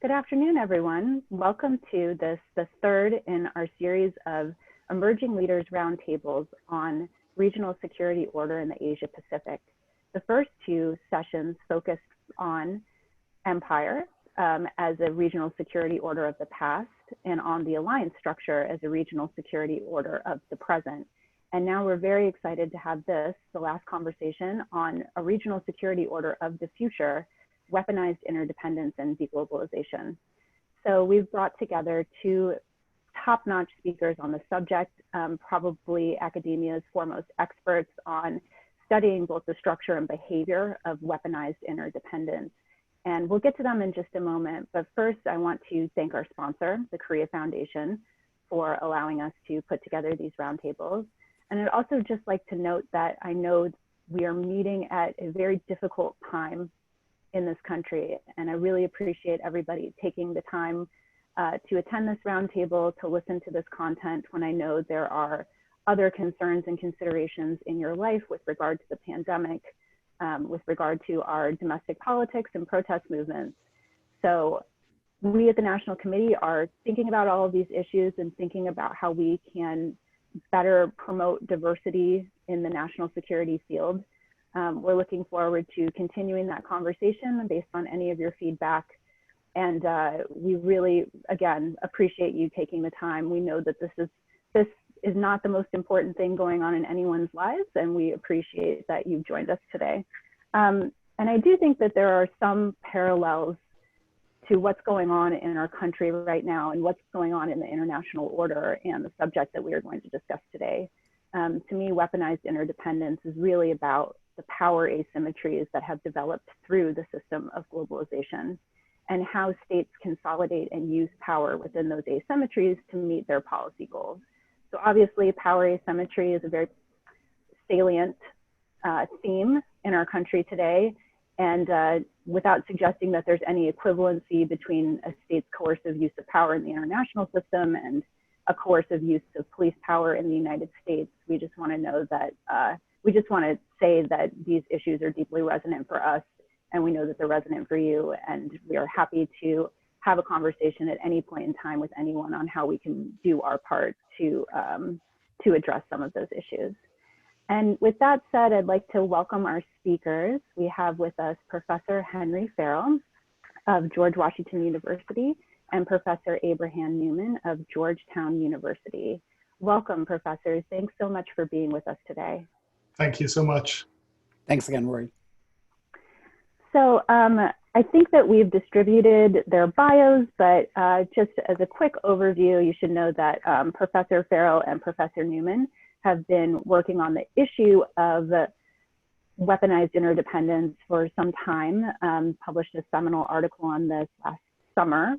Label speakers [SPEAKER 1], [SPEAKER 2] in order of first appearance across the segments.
[SPEAKER 1] Good afternoon, everyone. Welcome to the third in our series of Emerging Leaders Roundtables on regional security order in the Asia Pacific. The first two sessions focused on empire as a regional security order of the past and on the alliance structure as a regional security order of the present. And now we're very excited to have this, the last conversation on a regional security order of the future, weaponized interdependence and deglobalization. So we've brought together two top-notch speakers on the subject, probably academia's foremost experts on studying both the structure and behavior of weaponized interdependence. And we'll get to them in just a moment, but first I want to thank our sponsor, the Korea Foundation, for allowing us to put together these roundtables. And I'd also just like to note that I know we are meeting at a very difficult time in this country, and I really appreciate everybody taking the time to attend this roundtable, to listen to this content when I know there are other concerns and considerations in your life with regard to the pandemic, with regard to our domestic politics and protest movements. So we at the National Committee are thinking about all of these issues and thinking about how we can better promote diversity in the national security field. We're looking forward to continuing that conversation based on any of your feedback. And we really, again, appreciate you taking the time. We know that this is not the most important thing going on in anyone's lives, and we appreciate that you've joined us today. And I do think that there are some parallels to what's going on in our country right now and what's going on in the international order and the subject that we are going to discuss today. To me, weaponized interdependence is really about the power asymmetries that have developed through the system of globalization and how states consolidate and use power within those asymmetries to meet their policy goals. So obviously power asymmetry is a very salient theme in our country today. And without suggesting that there's any equivalency between a state's coercive use of power in the international system and a coercive use of police power in the United States, we just want to know that we just want to say that these issues are deeply resonant for us, and we know that they're resonant for you, and we are happy to have a conversation at any point in time with anyone on how we can do our part to address some of those issues. And with that said, I'd like to welcome our speakers. We have with us Professor Henry Farrell of George Washington University and Professor Abraham Newman of Georgetown University. Welcome, professors. Thanks so much for being with us today.
[SPEAKER 2] Thank you so much.
[SPEAKER 3] Thanks again, Rory.
[SPEAKER 1] So I think that we've distributed their bios, but just as a quick overview, you should know that Professor Farrell and Professor Newman have been working on the issue of weaponized interdependence for some time, published a seminal article on this last summer,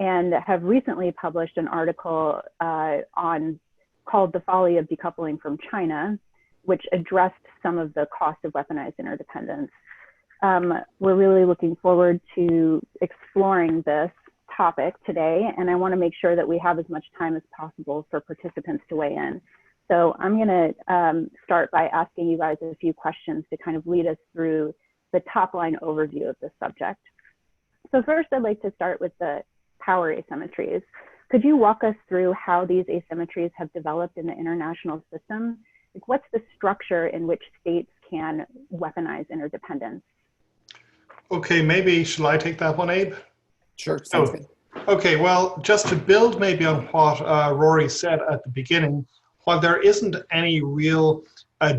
[SPEAKER 1] and have recently published an article called The Folly of Decoupling from China, which addressed some of the cost of weaponized interdependence. We're really looking forward to exploring this topic today, and I want to make sure that we have as much time as possible for participants to weigh in. So I'm going to start by asking you guys a few questions to kind of lead us through the top line overview of this subject. So first, I'd like to start with the power asymmetries. Could you walk us through how these asymmetries have developed in the international system? Like, what's the structure in which states can weaponize interdependence?
[SPEAKER 2] Okay, maybe shall I take that one, Abe?
[SPEAKER 3] Sure, sounds good.
[SPEAKER 2] Okay, well, just to build maybe on what Rory said at the beginning, while there isn't any real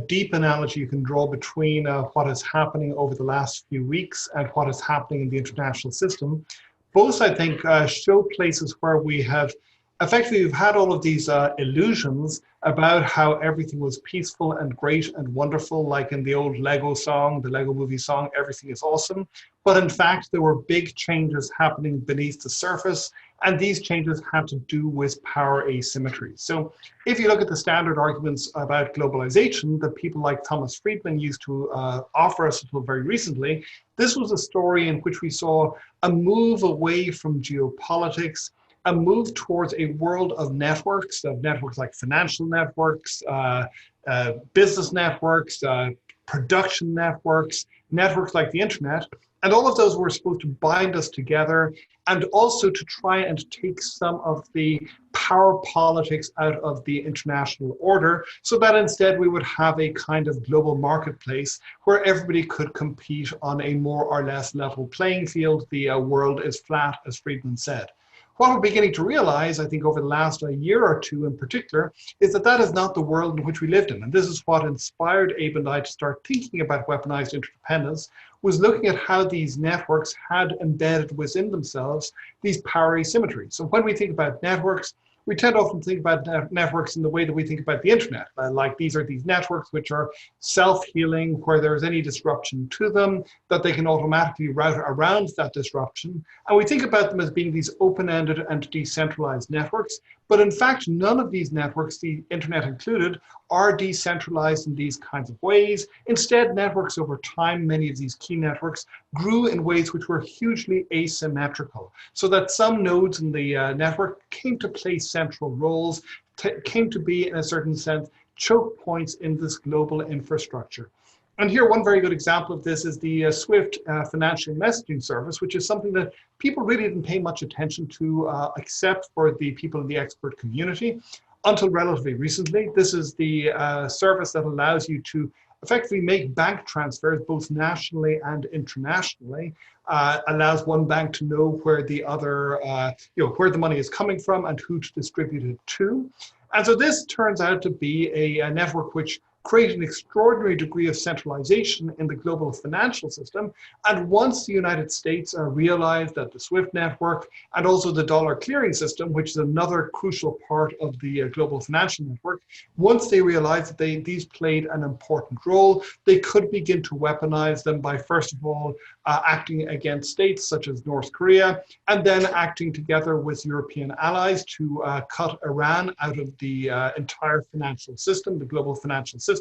[SPEAKER 2] deep analogy you can draw between what is happening over the last few weeks and what is happening in the international system, both, I think, show places where we have effectively, we've had all of these illusions about how everything was peaceful and great and wonderful, like in the old Lego song, the Lego movie song, everything is awesome. But in fact, there were big changes happening beneath the surface, and these changes had to do with power asymmetry. So if you look at the standard arguments about globalization that people like Thomas Friedman used to offer us until very recently, this was a story in which we saw a move away from geopolitics, a move towards a world of networks like financial networks, business networks, production networks, networks like the internet, And all of those were supposed to bind us together and also to try and take some of the power politics out of the international order so that instead we would have a kind of global marketplace where everybody could compete on a more or less level playing field. The world is flat, as Friedman said. What we're beginning to realize, I think over the last year or two in particular, is that that is not the world in which we lived in. And this is what inspired Abe and I to start thinking about weaponized interdependence, was looking at how these networks had embedded within themselves these power asymmetries. So when we think about networks, we tend to often think about networks in the way that we think about the internet. Like these are these networks which are self-healing, where there's any disruption to them, that they can automatically route around that disruption. And we think about them as being these open-ended and decentralized networks. But in fact, none of these networks, the internet included, are decentralized in these kinds of ways. Instead, networks over time, many of these key networks, grew in ways which were hugely asymmetrical, so that some nodes in the network came to play central roles, came to be, in a certain sense, choke points in this global infrastructure. And here, one very good example of this is the SWIFT financial messaging service, which is something that people really didn't pay much attention to, except for the people in the expert community, until relatively recently. This is the service that allows you to effectively make bank transfers both nationally and internationally, allows one bank to know where the other, where the money is coming from and who to distribute it to. And so this turns out to be a network which created an extraordinary degree of centralization in the global financial system. And once the United States realized that the SWIFT network and also the dollar clearing system, which is another crucial part of the global financial network, once they realized that these played an important role, they could begin to weaponize them by, first of all, acting against states such as North Korea, and then acting together with European allies to cut Iran out of the entire financial system, the global financial system,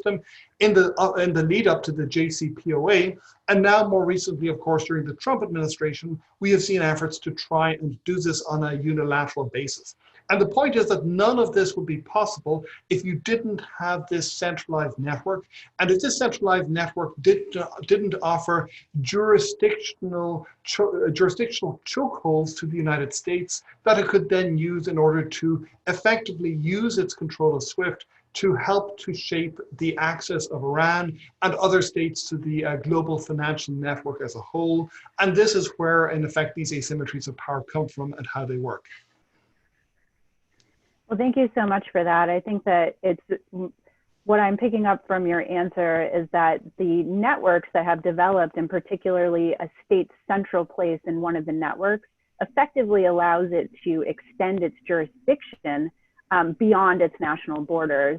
[SPEAKER 2] in the lead up to the JCPOA. And now more recently, of course, during the Trump administration, we have seen efforts to try and do this on a unilateral basis. And the point is that none of this would be possible if you didn't have this centralized network. And if this centralized network didn't offer jurisdictional chokeholds to the United States that it could then use in order to effectively use its control of SWIFT to help to shape the access of Iran and other states to the global financial network as a whole. And this is where, in effect, these asymmetries of power come from and how they work.
[SPEAKER 1] Well, thank you so much for that. I think that what I'm picking up from your answer is that the networks that have developed, and particularly a state's central place in one of the networks, effectively allows it to extend its jurisdiction beyond its national borders.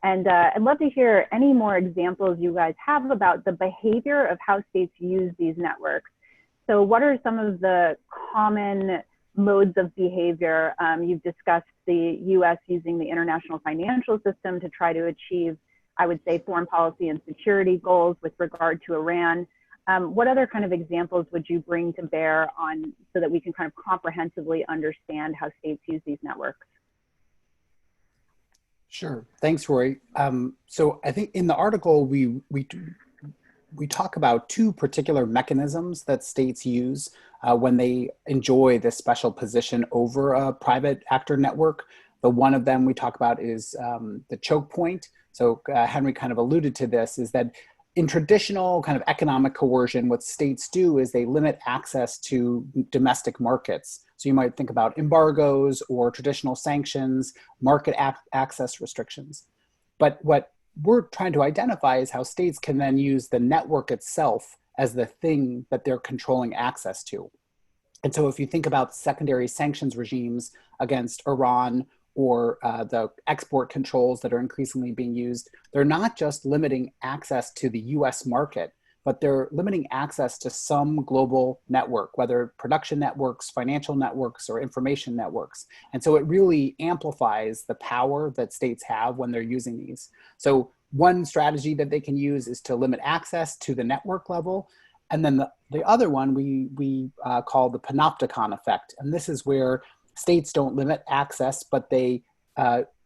[SPEAKER 1] And I'd love to hear any more examples you guys have about the behavior of how states use these networks. So what are some of the common modes of behavior? You've discussed the US using the international financial system to try to achieve, I would say, foreign policy and security goals with regard to Iran. What other kind of examples would you bring to bear on so that we can kind of comprehensively understand how states use these networks?
[SPEAKER 3] Sure. Thanks, Rory. So I think in the article, we talk about two particular mechanisms that states use when they enjoy this special position over a private actor network. The one of them we talk about is the choke point. So Henry kind of alluded to this, is that in traditional kind of economic coercion, what states do is they limit access to domestic markets. So you might think about embargoes or traditional sanctions, market access restrictions. But what we're trying to identify is how states can then use the network itself as the thing that they're controlling access to. And so if you think about secondary sanctions regimes against Iran or the export controls that are increasingly being used, they're not just limiting access to the US market, but they're limiting access to some global network, whether production networks, financial networks, or information networks. And so it really amplifies the power that states have when they're using these. So one strategy that they can use is to limit access to the network level. And then the other one we call the panopticon effect. And this is where states don't limit access, but they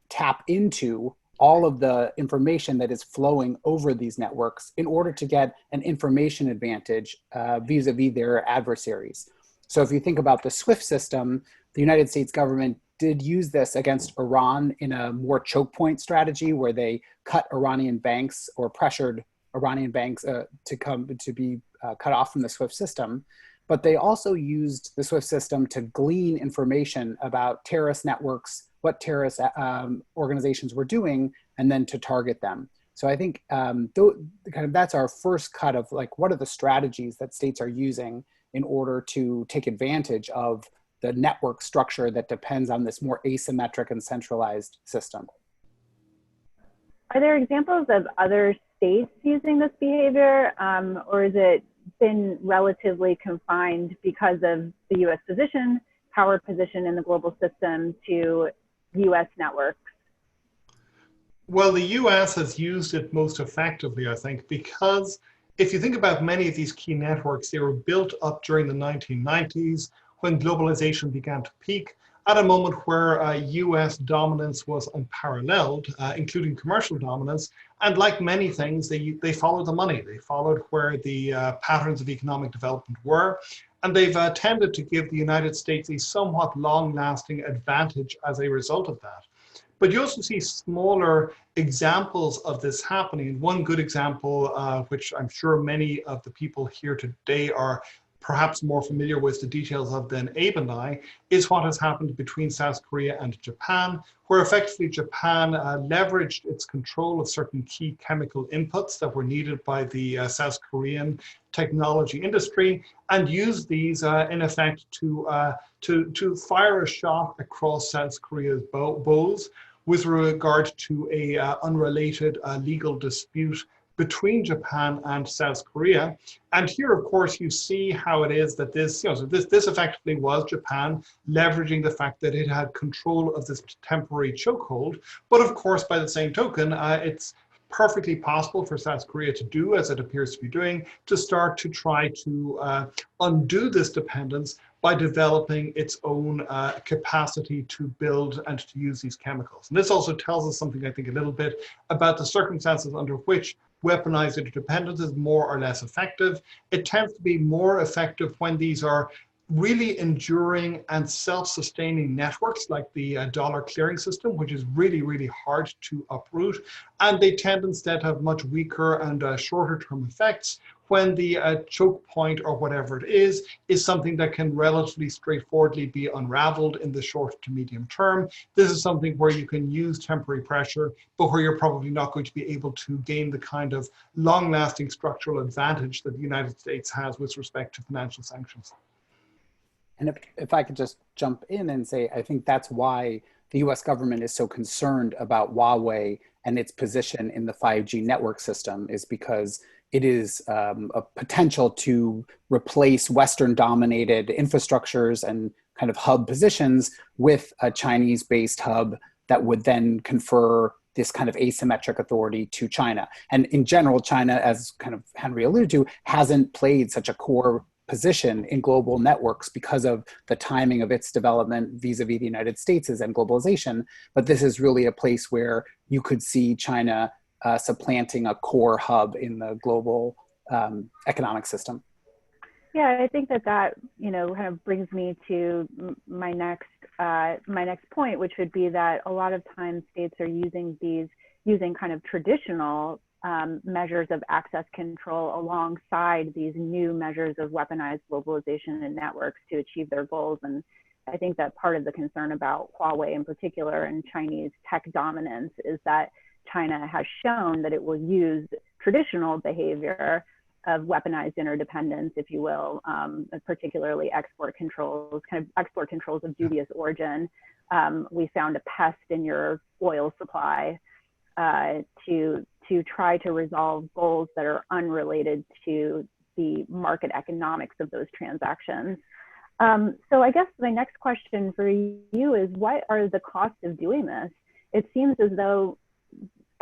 [SPEAKER 3] tap into all of the information that is flowing over these networks in order to get an information advantage vis-a-vis their adversaries. So if you think about the SWIFT system, the United States government did use this against Iran in a more choke point strategy where they cut Iranian banks or pressured Iranian banks to be cut off from the SWIFT system. But they also used the SWIFT system to glean information about terrorist networks, what terrorist organizations were doing, and then to target them. So I think that's our first cut of like, what are the strategies that states are using in order to take advantage of the network structure that depends on this more asymmetric and centralized system.
[SPEAKER 1] Are there examples of other states using this behavior, or is it been relatively confined because of the US position, power position in the global system to US networks?
[SPEAKER 2] Well, the US has used it most effectively, I think, because if you think about many of these key networks, they were built up during the 1990s when globalization began to peak, at a moment where US dominance was unparalleled, including commercial dominance. And like many things, they followed the money. They followed where the patterns of economic development were. And they've tended to give the United States a somewhat long-lasting advantage as a result of that. But you also see smaller examples of this happening. One good example, which I'm sure many of the people here today are perhaps more familiar with the details of than Abe and I, is what has happened between South Korea and Japan, where effectively Japan leveraged its control of certain key chemical inputs that were needed by the South Korean technology industry and used these in effect to fire a shot across South Korea's bows with regard to a unrelated legal dispute between Japan and South Korea. And here, of course, you see how it is that this effectively was Japan leveraging the fact that it had control of this temporary chokehold. But of course, by the same token, it's perfectly possible for South Korea to do, as it appears to be doing, to start to try to undo this dependence by developing its own capacity to build and to use these chemicals. And this also tells us something, I think, a little bit about the circumstances under which weaponized interdependence is more or less effective. It tends to be more effective when these are really enduring and self-sustaining networks like the dollar clearing system, which is really, really hard to uproot. And they tend instead to have much weaker and shorter term effects when the choke point or whatever it is something that can relatively straightforwardly be unraveled in the short to medium term. This is something where you can use temporary pressure, but where you're probably not going to be able to gain the kind of long-lasting structural advantage that the United States has with respect to financial sanctions.
[SPEAKER 3] And if I could just jump in and say, I think that's why the US government is so concerned about Huawei and its position in the 5G network system, is because it is a potential to replace Western-dominated infrastructures and kind of hub positions with a Chinese-based hub that would then confer this kind of asymmetric authority to China. And in general, China, as kind of Henry alluded to, hasn't played such a core position in global networks because of the timing of its development vis-a-vis the United States and globalization. But this is really a place where you could see China supplanting a core hub in the global economic system.
[SPEAKER 1] Yeah, I think that kind of brings me to my next point, which would be that a lot of times states are using kind of traditional measures of access control alongside these new measures of weaponized globalization and networks to achieve their goals. And I think that part of the concern about Huawei in particular and Chinese tech dominance is that China has shown that it will use traditional behavior of weaponized interdependence, if you will, particularly export controls of dubious origin. We found a pest in your oil supply to try to resolve goals that are unrelated to the market economics of those transactions. So I guess my next question for you is, what are the costs of doing this? It seems as though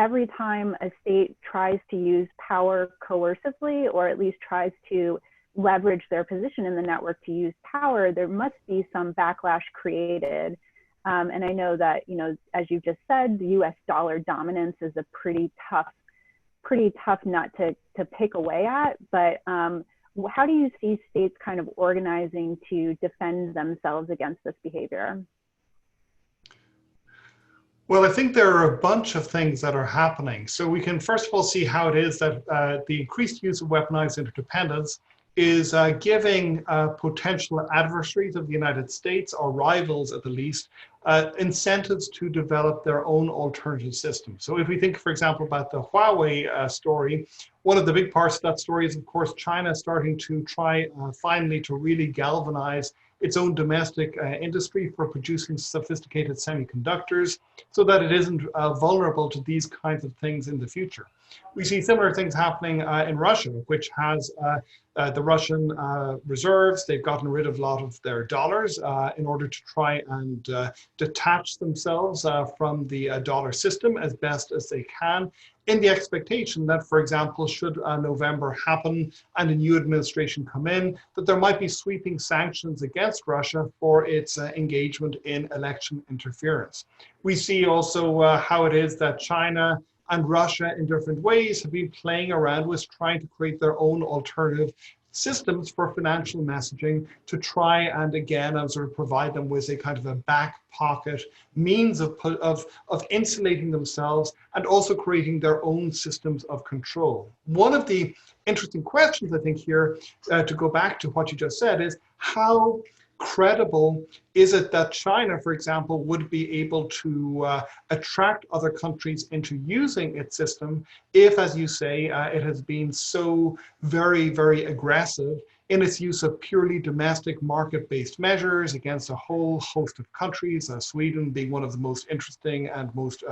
[SPEAKER 1] every time a state tries to use power coercively, or at least tries to leverage their position in the network to use power, there must be some backlash created And I know that, as you just said, the US dollar dominance is a pretty tough nut to pick away at. But how do you see states kind of organizing to defend themselves against this behavior?
[SPEAKER 2] Well, I think there are a bunch of things that are happening. So we can first of all see how it is that the increased use of weaponized interdependence is giving potential adversaries of the United States, or rivals at the least, incentives to develop their own alternative systems. So if we think, for example, about the Huawei story, one of the big parts of that story is, of course, China starting to try finally to really galvanize its own domestic industry for producing sophisticated semiconductors so that it isn't vulnerable to these kinds of things in the future. We see similar things happening in Russia, which has the Russian reserves. They've gotten rid of a lot of their dollars in order to try and detach themselves from the dollar system as best as they can, in the expectation that, for example, should November happen and a new administration come in, that there might be sweeping sanctions against Russia for its engagement in election interference. We see also how it is that China and Russia in different ways have been playing around with trying to create their own alternative systems for financial messaging to try and again sort of provide them with a kind of a back pocket means of insulating themselves and also creating their own systems of control. One of the interesting questions I think here, to go back to what you just said, is how credible is it that China, for example, would be able to attract other countries into using its system if, as you say, it has been so very, very aggressive in its use of purely domestic market-based measures against a whole host of countries, Sweden being one of the most interesting and most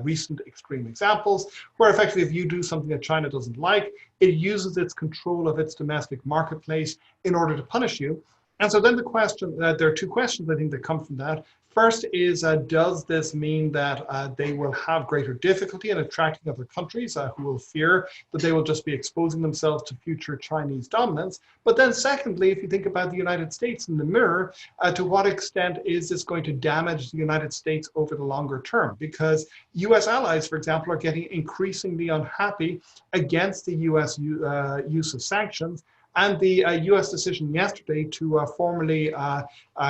[SPEAKER 2] recent extreme examples, where effectively if you do something that China doesn't like, it uses its control of its domestic marketplace in order to punish you. And so then the question, there are two questions I think that come from that. First is, does this mean that they will have greater difficulty in attracting other countries who will fear that they will just be exposing themselves to future Chinese dominance? But then secondly, if you think about the United States in the mirror, to what extent is this going to damage the United States over the longer term? Because US allies, for example, are getting increasingly unhappy against the US use of sanctions. And the US decision yesterday to formally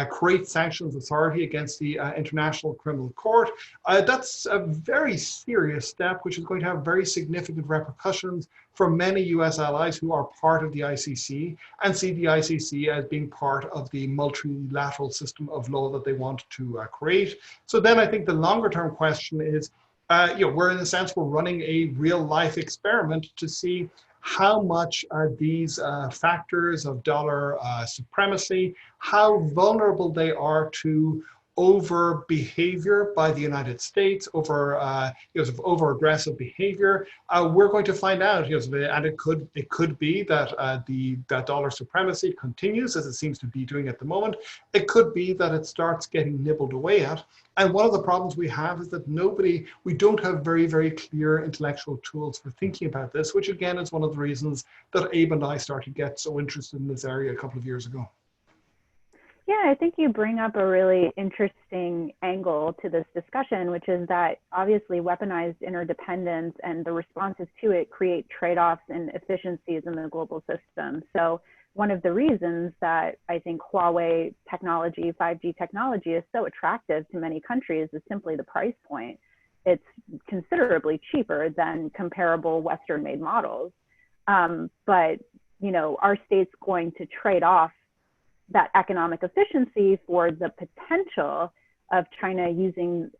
[SPEAKER 2] create sanctions authority against the International Criminal Court, that's a very serious step, which is going to have very significant repercussions for many US allies who are part of the ICC and see the ICC as being part of the multilateral system of law that they want to create. So then I think the longer term question is, we're in a sense, we're running a real life experiment to see how much these factors of dollar supremacy, how vulnerable they are to over behavior by the United States, over aggressive behavior. We're going to find out, and it could be that that dollar supremacy continues as it seems to be doing at the moment. It could be that it starts getting nibbled away at. And one of the problems we have is that we don't have very, very clear intellectual tools for thinking about this, which again is one of the reasons that Abe and I started to get so interested in this area a couple of years ago.
[SPEAKER 1] Yeah, I think you bring up a really interesting angle to this discussion, which is that obviously weaponized interdependence and the responses to it create trade-offs and efficiencies in the global system. So one of the reasons that I think Huawei technology, 5G technology is so attractive to many countries is simply the price point. It's considerably cheaper than comparable Western-made models. But, are states going to trade off that economic efficiency for the potential of China using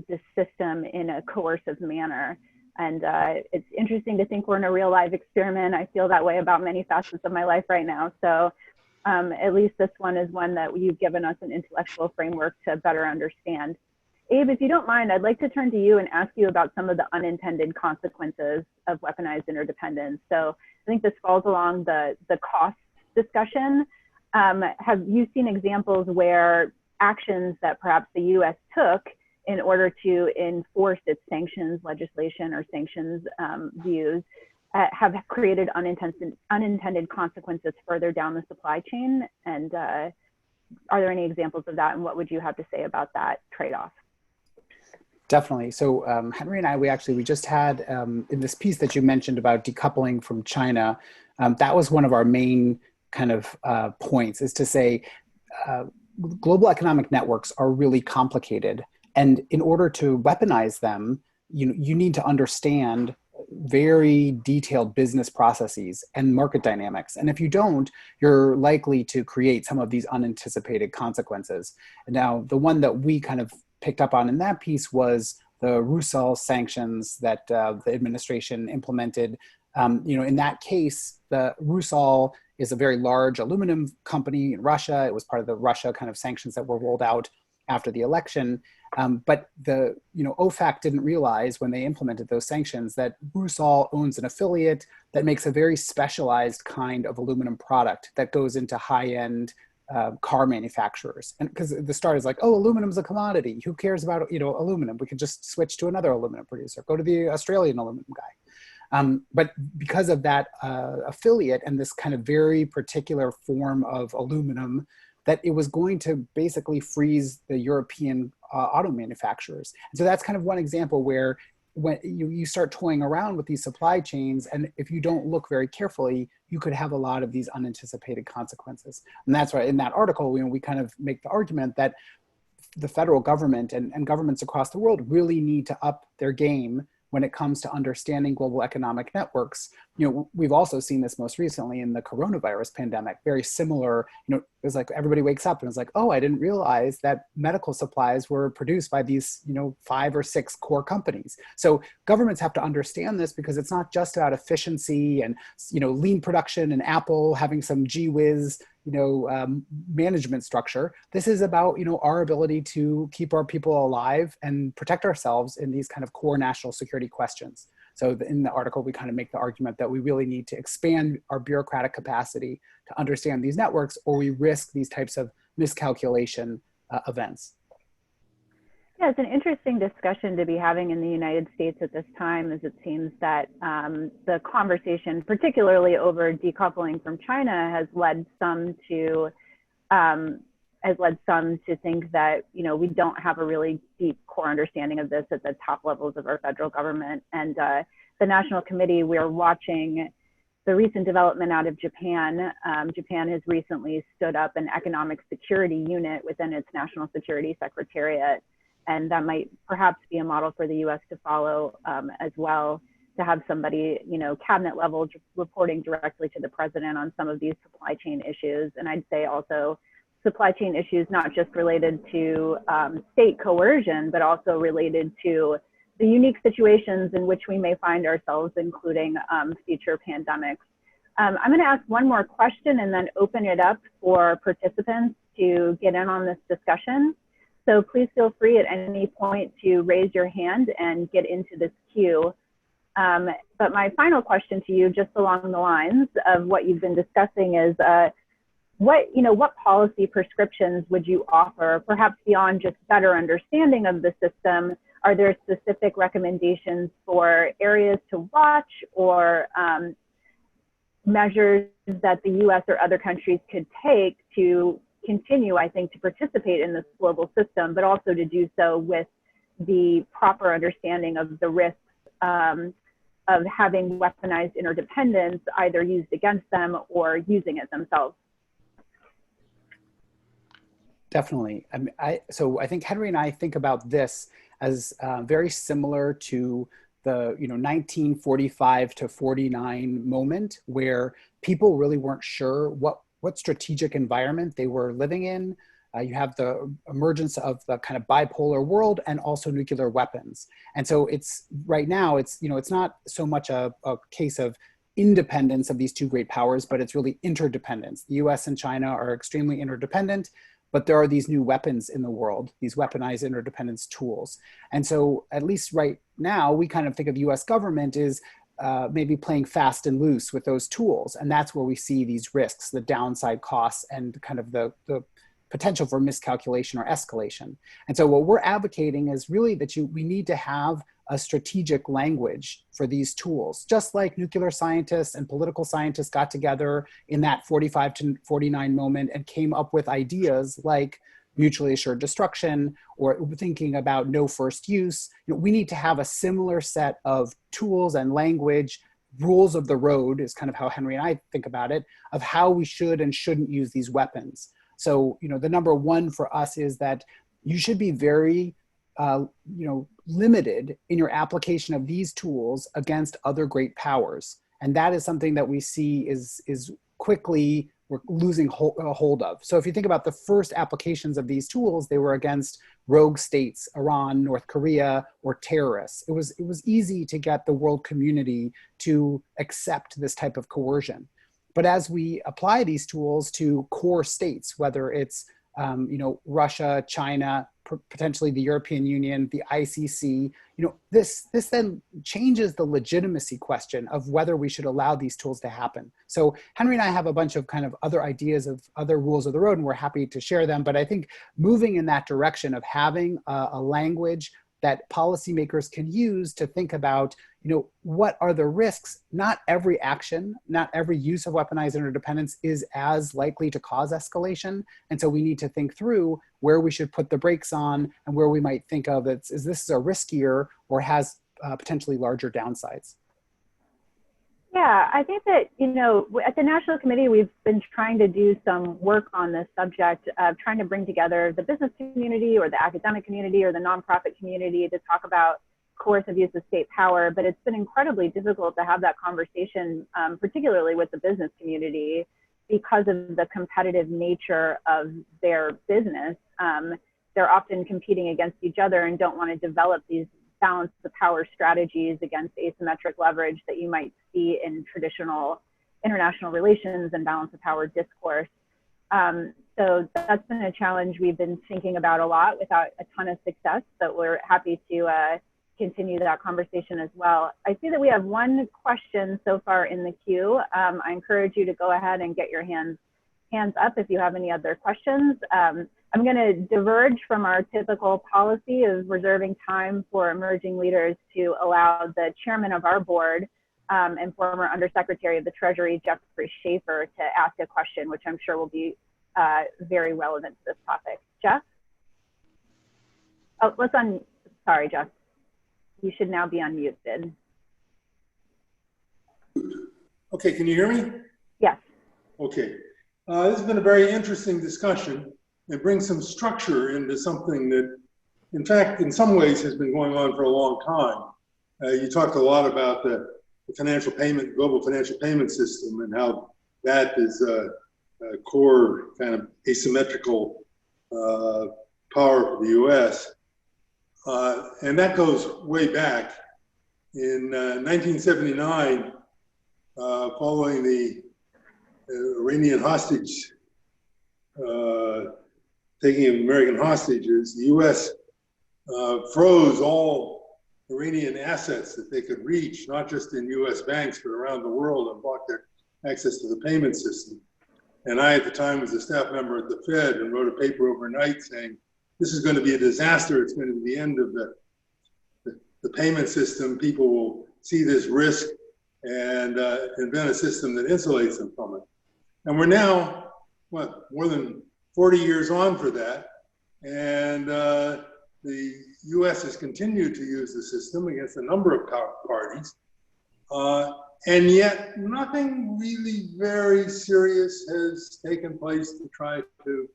[SPEAKER 1] this system in a coercive manner? And it's interesting to think we're in a real live experiment. I feel that way about many facets of my life right now. So at least this one is one that you've given us an intellectual framework to better understand. Abe, if you don't mind, I'd like to turn to you and ask you about some of the unintended consequences of weaponized interdependence. So I think this falls along the cost discussion. Have you seen examples where actions that perhaps the US took in order to enforce its sanctions legislation or sanctions views have created unintended consequences further down the supply chain? And are there any examples of that, and what would you have to say about that trade-off?
[SPEAKER 3] Definitely. So Henry and I, we just had in this piece that you mentioned about decoupling from China, that was one of our main kind of points, is to say global economic networks are really complicated. And in order to weaponize them, you need to understand very detailed business processes and market dynamics. And if you don't, you're likely to create some of these unanticipated consequences. And now, the one that we kind of picked up on in that piece was the Rusal sanctions that the administration implemented. In that case, the Rusal is a very large aluminum company in Russia. It was part of the Russia kind of sanctions that were rolled out after the election. But the OFAC didn't realize when they implemented those sanctions that Rusal owns an affiliate that makes a very specialized kind of aluminum product that goes into high-end car manufacturers. And because the start is like, oh, aluminum's a commodity. Who cares about aluminum? We could just switch to another aluminum producer. Go to the Australian aluminum guy. But because of that affiliate and this kind of very particular form of aluminum, that it was going to basically freeze the European auto manufacturers. And so that's kind of one example where when you start toying around with these supply chains, and if you don't look very carefully, you could have a lot of these unanticipated consequences. And that's why in that article, we kind of make the argument that the federal government and governments across the world really need to up their game when it comes to understanding global economic networks. We've also seen this most recently in the coronavirus pandemic, very similar. It was like everybody wakes up and it's like, oh, I didn't realize that medical supplies were produced by these, 5 or 6 core companies. So governments have to understand this, because it's not just about efficiency and, lean production and Apple having some gee whiz, management structure. This is about, our ability to keep our people alive and protect ourselves in these kind of core national security questions. So in the article, we kind of make the argument that we really need to expand our bureaucratic capacity to understand these networks, or we risk these types of miscalculation events.
[SPEAKER 1] Yeah, it's an interesting discussion to be having in the United States at this time, as it seems that the conversation, particularly over decoupling from China, has led some to think that we don't have a really deep core understanding of this at the top levels of our federal government. And the National Committee, we're watching the recent development out of Japan. Japan has recently stood up an economic security unit within its National Security Secretariat. And that might perhaps be a model for the US to follow as well, to have somebody, cabinet level reporting directly to the president on some of these supply chain issues. And I'd say also supply chain issues, not just related to state coercion, but also related to the unique situations in which we may find ourselves, including future pandemics. I'm going to ask one more question and then open it up for participants to get in on this discussion. So please feel free at any point to raise your hand and get into this queue. But my final question to you, just along the lines of what you've been discussing, is what policy prescriptions would you offer, perhaps beyond just better understanding of the system? Are there specific recommendations for areas to watch, or measures that the US or other countries could take to continue, I think, to participate in this global system, but also to do so with the proper understanding of the risks of having weaponized interdependence either used against them or using it themselves?
[SPEAKER 3] Definitely. So I think Henry and I think about this as very similar to the 1945 to 49 moment, where people really weren't sure what strategic environment they were living in. You have the emergence of the kind of bipolar world and also nuclear weapons. And so right now, it's not so much a case of independence of these two great powers, but it's really interdependence. The US and China are extremely interdependent, but there are these new weapons in the world, these weaponized interdependence tools. And so at least right now, we kind of think of US government as maybe playing fast and loose with those tools. And that's where we see these risks, the downside costs, and kind of the potential for miscalculation or escalation. And so what we're advocating is really that we need to have a strategic language for these tools, just like nuclear scientists and political scientists got together in that 45 to 49 moment and came up with ideas like mutually assured destruction or thinking about no first use. We need to have a similar set of tools and language. Rules of the road is kind of how Henry and I think about it, of how we should and shouldn't use these weapons. So, the number one for us is that you should be very, limited in your application of these tools against other great powers. And that is something that we see is quickly we're losing hold of. So if you think about the first applications of these tools, they were against rogue states, Iran, North Korea, or terrorists. It was easy to get the world community to accept this type of coercion. But as we apply these tools to core states, whether it's Russia, China, potentially the European Union, the ICC, this then changes the legitimacy question of whether we should allow these tools to happen. So Henry and I have a bunch of kind of other ideas of other rules of the road, and we're happy to share them. But I think moving in that direction of having a language that policymakers can use to think about, what are the risks? Not every action, not every use of weaponized interdependence is as likely to cause escalation. And so we need to think through where we should put the brakes on and where we might think of it, is this a riskier or has potentially larger downsides?
[SPEAKER 1] Yeah, I think that, at the National Committee, we've been trying to do some work on this subject of trying to bring together the business community or the academic community or the nonprofit community to talk about coercive use of state power, but it's been incredibly difficult to have that conversation, particularly with the business community, because of the competitive nature of their business. They're often competing against each other and don't want to develop these balance the power strategies against asymmetric leverage that you might see in traditional international relations and balance of power discourse. So that's been a challenge we've been thinking about a lot without a ton of success, but we're happy to continue that conversation as well. I see that we have one question so far in the queue. I encourage you to go ahead and get your hands up if you have any other questions. I'm going to diverge from our typical policy of reserving time for emerging leaders to allow the chairman of our board and former Undersecretary of the Treasury, Jeffrey Schaefer, to ask a question, which I'm sure will be very relevant to this topic. Jeff? Oh, sorry, Jeff. You should now be unmuted.
[SPEAKER 4] Okay, can you hear me?
[SPEAKER 1] Yes.
[SPEAKER 4] Okay. This has been a very interesting discussion. It brings some structure into something that, in fact, in some ways has been going on for a long time. You talked a lot about the global financial payment system and how that is a core kind of asymmetrical power for the U.S. And that goes way back. In 1979, following the Iranian hostage, taking of American hostages, the U.S. Froze all Iranian assets that they could reach, not just in U.S. banks, but around the world, and blocked their access to the payment system. And I, at the time, was a staff member at the Fed and wrote a paper overnight saying, this is going to be a disaster. It's going to be the end of the payment system. People will see this risk and invent a system that insulates them from it. And we're now, more than 40 years on for that. And the US has continued to use the system against a number of parties. And yet nothing really very serious has taken place to try to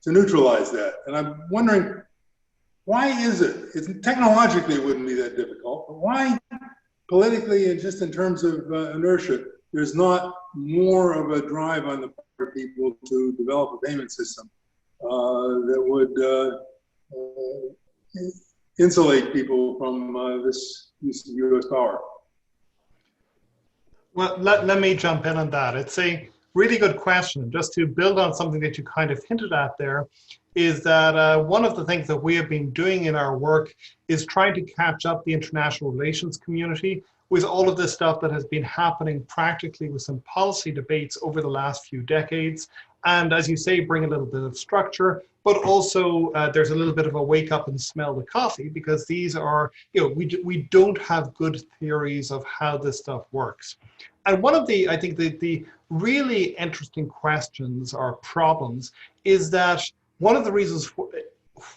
[SPEAKER 4] neutralize that. And I'm wondering, why is it? Technologically, it wouldn't be that difficult, but why politically and just in terms of inertia, there's not more of a drive on the part of people to develop a payment system that would insulate people from this use of U.S. power?
[SPEAKER 2] Well, let me jump in on that. It's a really good question. Just to build on something that you kind of hinted at there, is that one of the things that we have been doing in our work is trying to catch up the international relations community with all of this stuff that has been happening practically with some policy debates over the last few decades. And as you say, bring a little bit of structure, but also there's a little bit of a wake up and smell the coffee, because these are, we don't have good theories of how this stuff works. And one of the, I think the really interesting questions or problems is that one of the reasons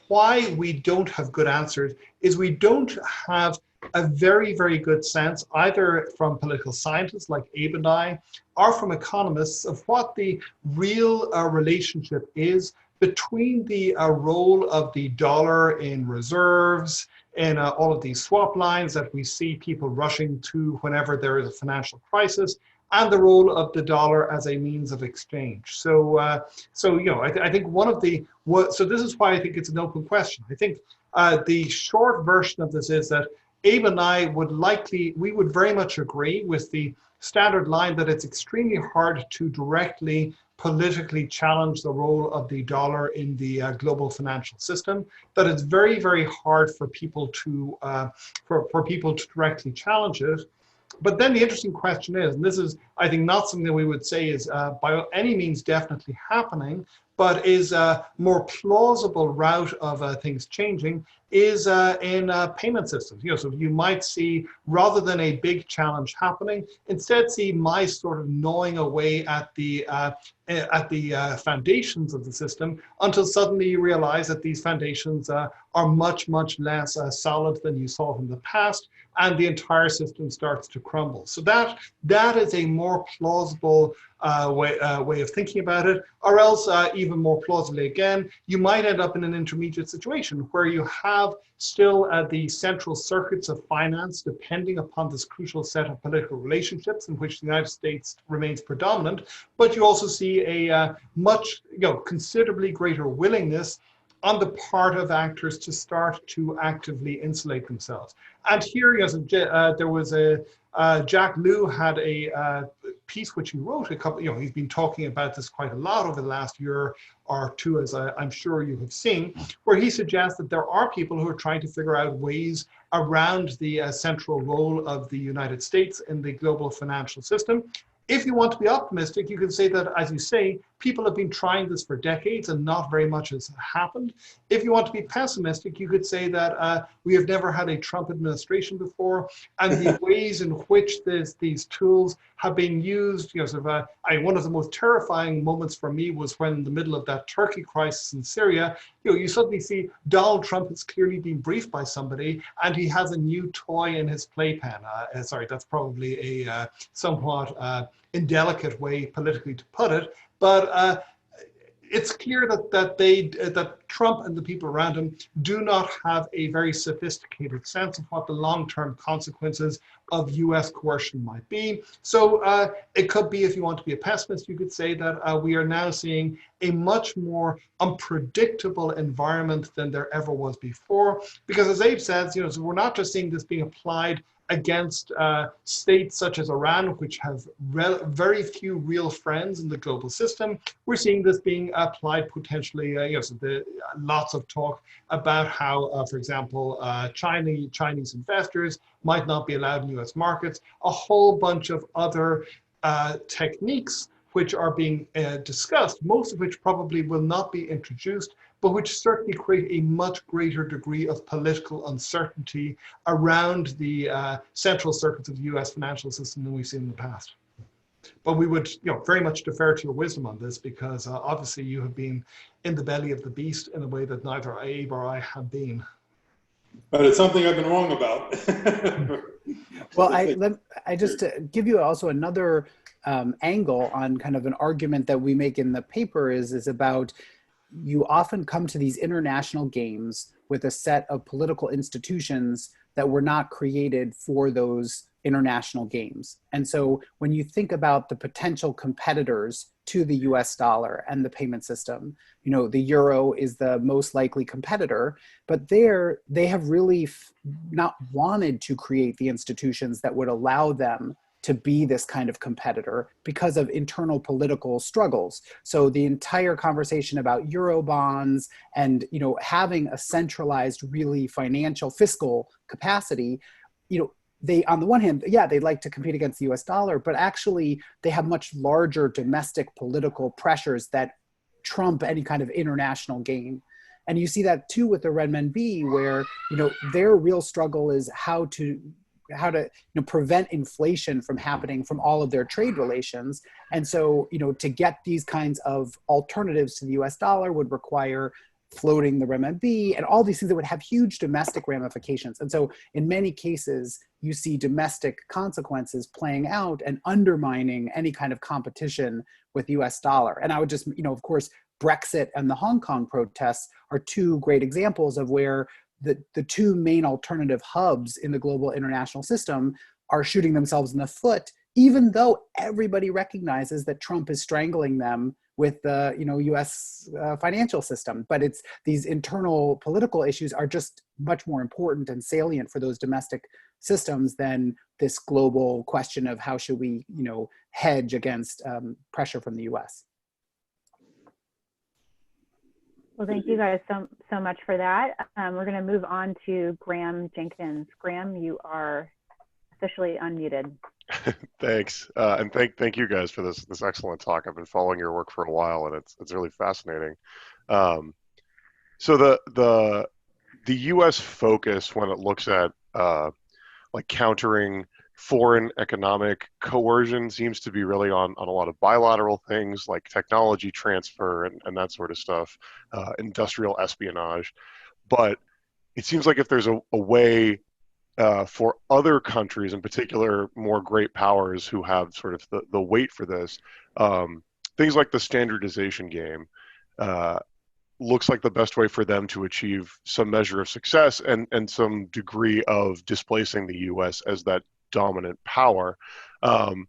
[SPEAKER 2] why we don't have good answers is we don't have a very, very good sense, either from political scientists like Abe and I, or from economists, of what the real relationship is between the role of the dollar in reserves, and all of these swap lines that we see people rushing to whenever there is a financial crisis, and the role of the dollar as a means of exchange. So, I think one of the, so this is why I think it's an open question. I think the short version of this is that Abe and I we would very much agree with the standard line that it's extremely hard to directly politically challenge the role of the dollar in the global financial system, that it's very, very hard for people to directly challenge it. But then the interesting question is, and this is, I think, not something that we would say is by any means definitely happening, but is a more plausible route of things changing, is in payment systems. So you might see, rather than a big challenge happening, instead see mice sort of gnawing away at the foundations of the system, until suddenly you realize that these foundations are much, much less solid than you saw in the past, and the entire system starts to crumble. So that is a more plausible way of thinking about it. Or else, even more plausibly again, you might end up in an intermediate situation where you have still the central circuits of finance depending upon this crucial set of political relationships in which the United States remains predominant, but you also see a considerably greater willingness on the part of actors to start to actively insulate themselves. And here, there was Jack Lew had a piece which he wrote a couple, he's been talking about this quite a lot over the last year or two, as I'm sure you have seen, where he suggests that there are people who are trying to figure out ways around the central role of the United States in the global financial system. If you want to be optimistic, you can say that, as you say, people have been trying this for decades and not very much has happened. If you want to be pessimistic, you could say that we have never had a Trump administration before, and the ways in which these tools have been used, one of the most terrifying moments for me was when in the middle of that Turkey crisis in Syria, you suddenly see Donald Trump has clearly been briefed by somebody, and he has a new toy in his playpen. Sorry, that's probably a somewhat indelicate way politically to put it, but it's clear that Trump and the people around him do not have a very sophisticated sense of what the long-term consequences of US coercion might be. So it could be, if you want to be a pessimist, you could say that we are now seeing a much more unpredictable environment than there ever was before. Because as Abe says, so we're not just seeing this being applied against states such as Iran, which have very few real friends in the global system. We're seeing this being applied potentially, lots of talk about how, for example, Chinese investors might not be allowed in US markets, a whole bunch of other techniques which are being discussed, most of which probably will not be introduced, but which certainly create a much greater degree of political uncertainty around the central circuits of the US financial system than we've seen in the past. But we would very much defer to your wisdom on this, because obviously you have been in the belly of the beast in a way that neither Abe or I have been.
[SPEAKER 4] But it's something I've been wrong about.
[SPEAKER 3] Well, I just give you also another angle on kind of an argument that we make in the paper is about, you often come to these international games with a set of political institutions that were not created for those international games. And so when you think about the potential competitors to the US dollar and the payment system, the euro is the most likely competitor, but they have really not wanted to create the institutions that would allow them to be this kind of competitor because of internal political struggles. So the entire conversation about euro bonds and having a centralized, really financial fiscal capacity, they, on the one hand, yeah, they'd like to compete against the US dollar, but actually they have much larger domestic political pressures that trump any kind of international gain. And you see that too with the renminbi, where, their real struggle is how to prevent inflation from happening from all of their trade relations. And so, to get these kinds of alternatives to the US dollar would require floating the renminbi and all these things that would have huge domestic ramifications. And so in many cases, you see domestic consequences playing out and undermining any kind of competition with US dollar. And I would just, of course, Brexit and the Hong Kong protests are two great examples of where the two main alternative hubs in the global international system are shooting themselves in the foot, even though everybody recognizes that Trump is strangling them with the U.S. Financial system. But it's these internal political issues are just much more important and salient for those domestic systems than this global question of how should we hedge against pressure from the U.S.
[SPEAKER 1] Well, thank you guys so much for that. We're going to move on to Graham Jenkins. Graham, you are officially unmuted.
[SPEAKER 5] Thanks, and thank you guys for this excellent talk. I've been following your work for a while, and it's really fascinating. So the U.S. focus when it looks at like countering foreign economic coercion seems to be really on a lot of bilateral things like technology transfer and that sort of stuff, industrial espionage. But it seems like if there's a way for other countries, in particular more great powers who have sort of the weight for this, things like the standardization game looks like the best way for them to achieve some measure of success and some degree of displacing the U.S. as that dominant power. And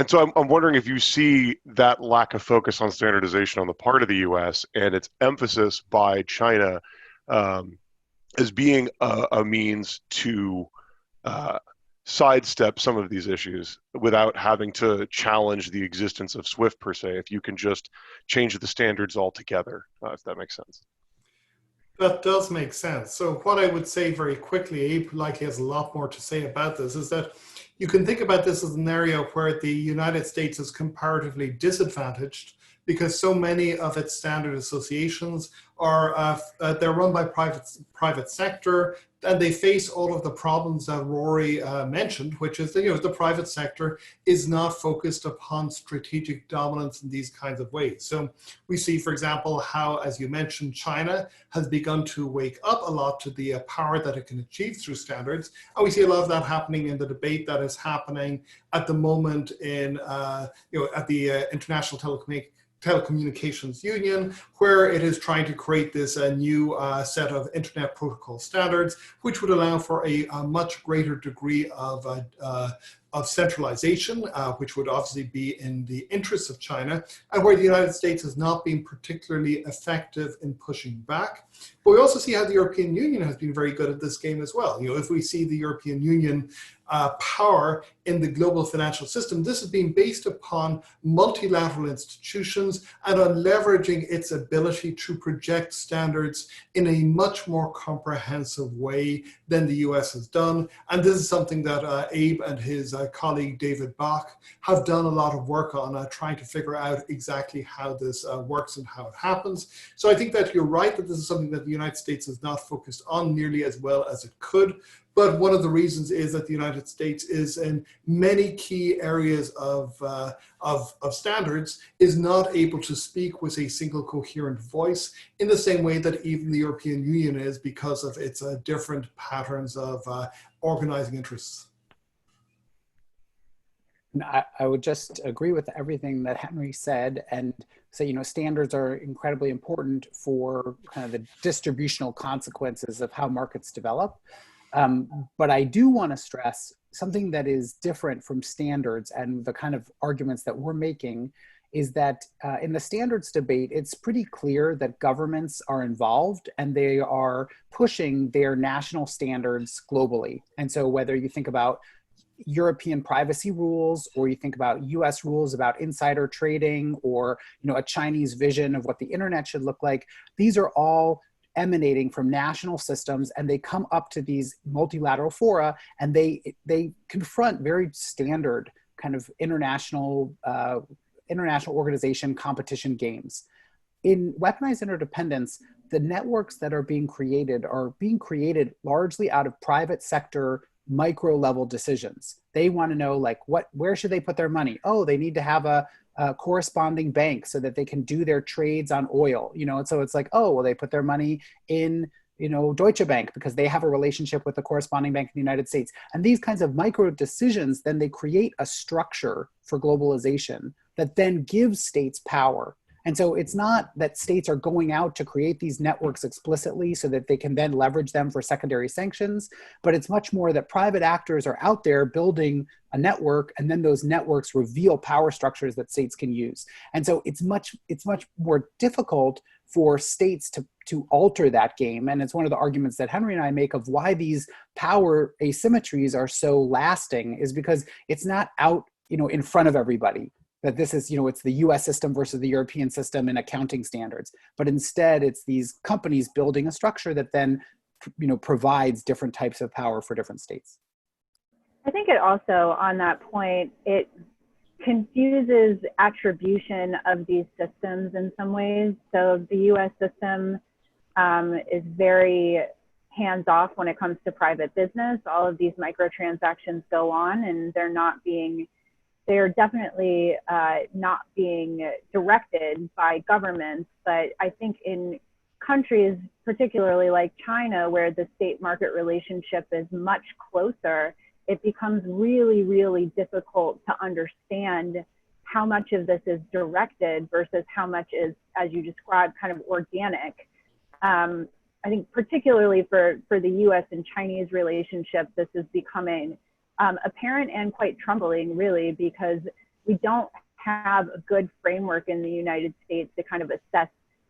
[SPEAKER 5] so I'm wondering if you see that lack of focus on standardization on the part of the U.S. and its emphasis by China as being a means to sidestep some of these issues without having to challenge the existence of SWIFT per se, if you can just change the standards altogether, if that makes sense.
[SPEAKER 2] That does make sense. So what I would say very quickly, Abe likely has a lot more to say about this, is that you can think about this as an area where the United States is comparatively disadvantaged because so many of its standard associations are they're run by private sector, and they face all of the problems that Rory mentioned, which is that the private sector is not focused upon strategic dominance in these kinds of ways. So we see, for example, how, as you mentioned, China has begun to wake up a lot to the power that it can achieve through standards, and we see a lot of that happening in the debate that is happening at the moment in at the International Telecommunications Union, where it is trying to create this new set of internet protocol standards, which would allow for a much greater degree of centralization, which would obviously be in the interests of China, and where the United States has not been particularly effective in pushing back. But we also see how the European Union has been very good at this game as well. If we see the European Union power in the global financial system, this has been based upon multilateral institutions and on leveraging its ability to project standards in a much more comprehensive way than the US has done. And this is something that Abe and his colleague David Bach have done a lot of work on, trying to figure out exactly how this works and how it happens. So I think that you're right that this is something that the United States has not focused on nearly as well as it could. But one of the reasons is that the United States is in many key areas of standards is not able to speak with a single coherent voice in the same way that even the European Union is, because of its different patterns of organizing interests.
[SPEAKER 3] I would just agree with everything that Henry said and say, standards are incredibly important for kind of the distributional consequences of how markets develop. But I do want to stress something that is different from standards and the kind of arguments that we're making is that in the standards debate, it's pretty clear that governments are involved and they are pushing their national standards globally. And so whether you think about European privacy rules, or you think about US rules about insider trading, or a Chinese vision of what the internet should look like, these are all emanating from national systems, and they come up to these multilateral fora and they confront very standard kind of international organization competition games. in weaponized interdependence, the networks that are being created largely out of private sector micro level decisions. They want to know, like, where should they put their money? Oh, they need to have a corresponding bank so that they can do their trades on oil, and so it's like, oh, well, they put their money in, Deutsche Bank because they have a relationship with the corresponding bank in the United States. And these kinds of micro decisions, then they create a structure for globalization that then gives states power. And so it's not that states are going out to create these networks explicitly so that they can then leverage them for secondary sanctions, but it's much more that private actors are out there building a network, and then those networks reveal power structures that states can use. And so it's much more difficult for states to alter that game. And it's one of the arguments that Henry and I make of why these power asymmetries are so lasting, is because it's not out, in front of everybody, that this is, it's the US system versus the European system in accounting standards. But instead, it's these companies building a structure that then, provides different types of power for different states.
[SPEAKER 1] I think it also, on that point, it confuses attribution of these systems in some ways. So the US system is very hands-off when it comes to private business. All of these microtransactions go on, and they're definitely not being directed by governments. But I think in countries, particularly like China, where the state-market relationship is much closer, it becomes really, really difficult to understand how much of this is directed versus how much is, as you described, kind of organic. I think particularly for the US and Chinese relationship, this is becoming apparent and quite troubling, really, because we don't have a good framework in the United States to kind of assess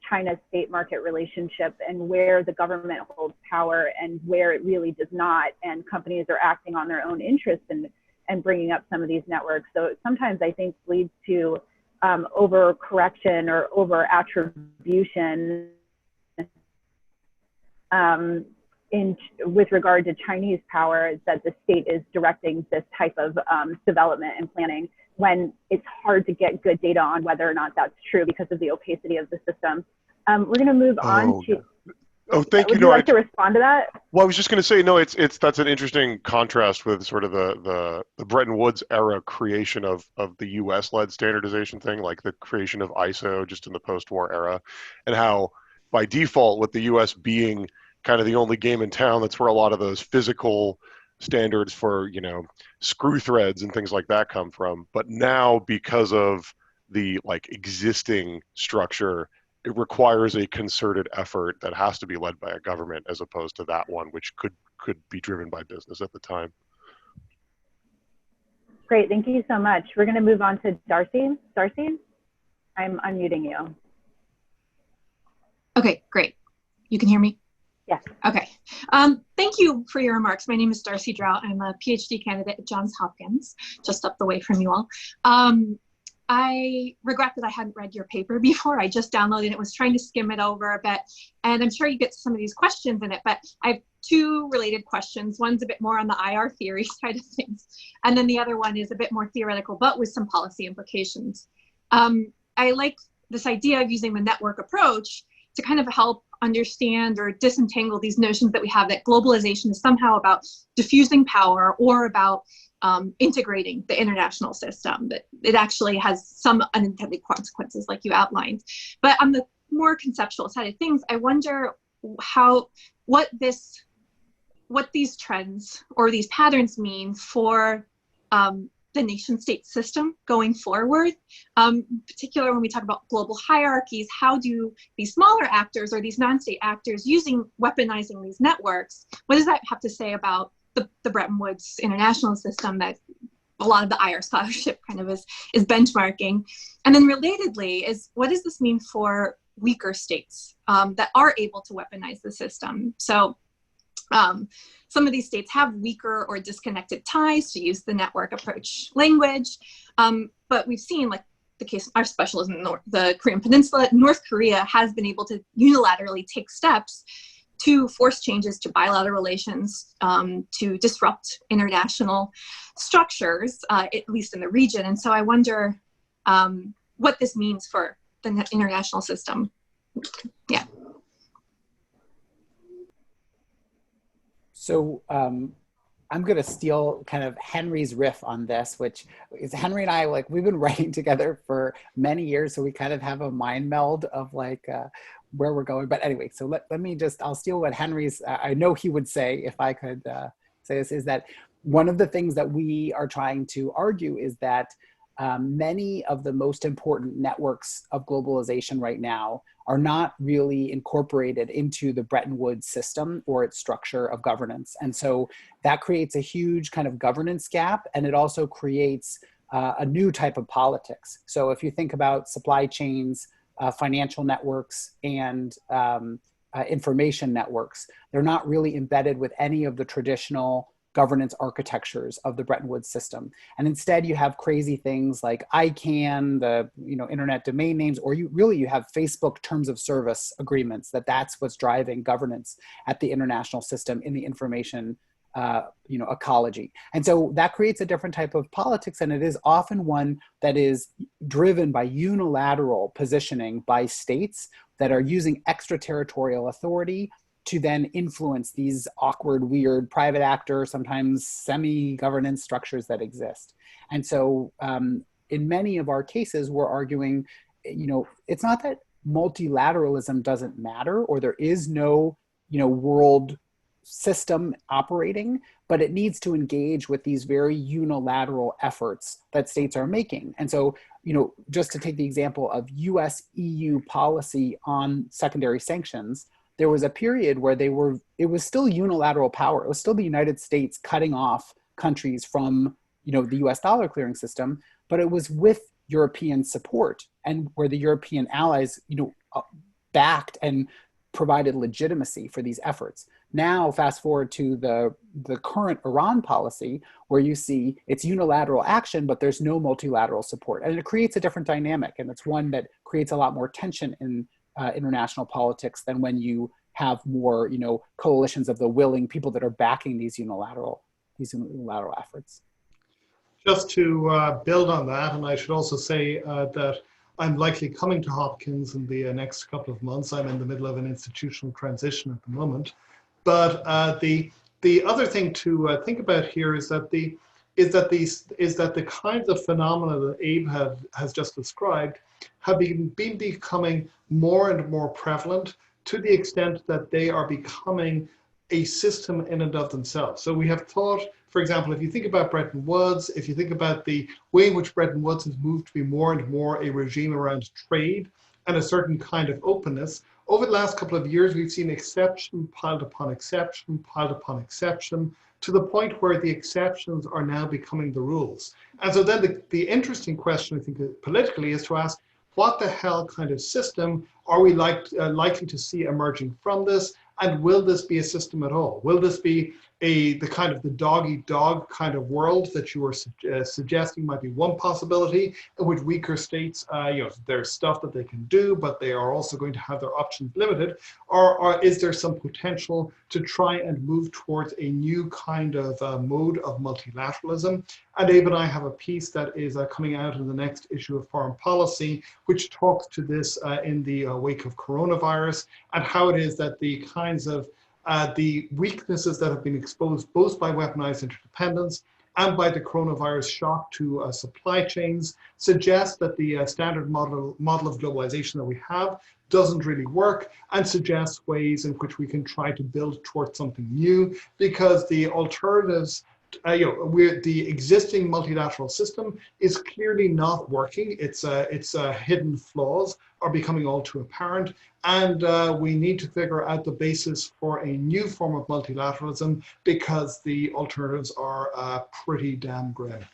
[SPEAKER 1] China's state market relationship and where the government holds power and where it really does not, and companies are acting on their own interests and bringing up some of these networks. So sometimes I think leads to overcorrection or over attribution with regard to Chinese power, that the state is directing this type of development and planning, when it's hard to get good data on whether or not that's true because of the opacity of the system. We're going to move on to.
[SPEAKER 5] Oh, thank you.
[SPEAKER 1] Would you like to respond to that?
[SPEAKER 5] Well, I was just going to say, no, that's an interesting contrast with sort of the Bretton Woods era creation of the U.S.-led standardization thing, like the creation of ISO just in the post-war era, and how by default, with the U.S. being kind of the only game in town, that's where a lot of those physical standards for, screw threads and things like that come from. But now, because of the existing structure, it requires a concerted effort that has to be led by a government, as opposed to that one, which could be driven by business at the time.
[SPEAKER 1] Great, thank you so much. We're going to move on to Darcy. Darcy, I'm unmuting you.
[SPEAKER 6] Okay, great. You can hear me?
[SPEAKER 1] Yes.
[SPEAKER 6] Okay. Thank you for your remarks. My name is Darcy Drought. I'm a PhD candidate at Johns Hopkins, just up the way from you all. I regret that I hadn't read your paper before. I just downloaded it, was trying to skim it over a bit, and I'm sure you get some of these questions in it, but I have two related questions. One's a bit more on the IR theory side of things, and then the other one is a bit more theoretical, but with some policy implications. I like this idea of using the network approach to kind of help understand or disentangle these notions that we have that globalization is somehow about diffusing power or about integrating the international system, that it actually has some unintended consequences like you outlined. But on the more conceptual side of things, I wonder what these trends or these patterns mean for the nation state system going forward. Particularly when we talk about global hierarchies, how do these smaller actors or these non-state actors weaponizing these networks, what does that have to say about the Bretton Woods international system that a lot of the IR scholarship kind of is benchmarking? And then relatedly what does this mean for weaker states that are able to weaponize the system? So some of these states have weaker or disconnected ties, to use the network approach language. But we've seen, like the case of our specialism in the Korean Peninsula, North Korea has been able to unilaterally take steps to force changes to bilateral relations, to disrupt international structures, at least in the region. And so I wonder what this means for the international system Yeah.
[SPEAKER 3] So I'm going to steal kind of Henry's riff on this, which is Henry and I, like, we've been writing together for many years. So we kind of have a mind meld of like where we're going. But anyway, so let me just, I'll steal what Henry's, I know he would say if I could say this, is that one of the things that we are trying to argue is that many of the most important networks of globalization right now are not really incorporated into the Bretton Woods system or its structure of governance. And so that creates a huge kind of governance gap, and it also creates a new type of politics. So if you think about supply chains, financial networks, and information networks, they're not really embedded with any of the traditional governance architectures of the Bretton Woods system. And instead you have crazy things like ICANN, the internet domain names, or you have Facebook terms of service agreements, that's what's driving governance at the international system in the information ecology. And so that creates a different type of politics, and it is often one that is driven by unilateral positioning by states that are using extraterritorial authority to then influence these awkward, weird private actor, sometimes semi-governance structures that exist. And so in many of our cases, we're arguing, it's not that multilateralism doesn't matter or there is no, world system operating, but it needs to engage with these very unilateral efforts that states are making. And so, just to take the example of US-EU policy on secondary sanctions, there was a period where it was still unilateral power. It was still the United States cutting off countries from, the US dollar clearing system, but it was with European support and where the European allies, backed and provided legitimacy for these efforts. Now, fast forward to the current Iran policy, where you see it's unilateral action, but there's no multilateral support. And it creates a different dynamic. And it's one that creates a lot more tension in international politics than when you have more, coalitions of the willing people that are backing these unilateral efforts.
[SPEAKER 2] Just to build on that, and I should also say that I'm likely coming to Hopkins in the next couple of months. I'm in the middle of an institutional transition at the moment. But the other thing to think about here is that the kinds of phenomena that Abe has just described have been becoming more and more prevalent, to the extent that they are becoming a system in and of themselves. So we have thought, for example, if you think about Bretton Woods, if you think about the way in which Bretton Woods has moved to be more and more a regime around trade and a certain kind of openness, over the last couple of years, we've seen exception piled upon exception, piled upon exception, to the point where the exceptions are now becoming the rules. And so then the interesting question, I think, politically, is to ask, what the hell kind of system are we likely to see emerging from this? And will this be a system at all? Will this be the kind of the dog-eat-dog kind of world that you were suggesting might be one possibility, in which weaker states, there's stuff that they can do, but they are also going to have their options limited? Or is there some potential to try and move towards a new kind of mode of multilateralism? And Abe and I have a piece that is coming out in the next issue of Foreign Policy, which talks to this in the wake of coronavirus, and how it is that the kinds of the weaknesses that have been exposed both by weaponized interdependence and by the coronavirus shock to supply chains suggest that the standard model of globalization that we have doesn't really work, and suggests ways in which we can try to build towards something new, because the alternatives, the existing multilateral system is clearly not working. Its hidden flaws are becoming all too apparent, and we need to figure out the basis for a new form of multilateralism, because the alternatives are pretty damn grim.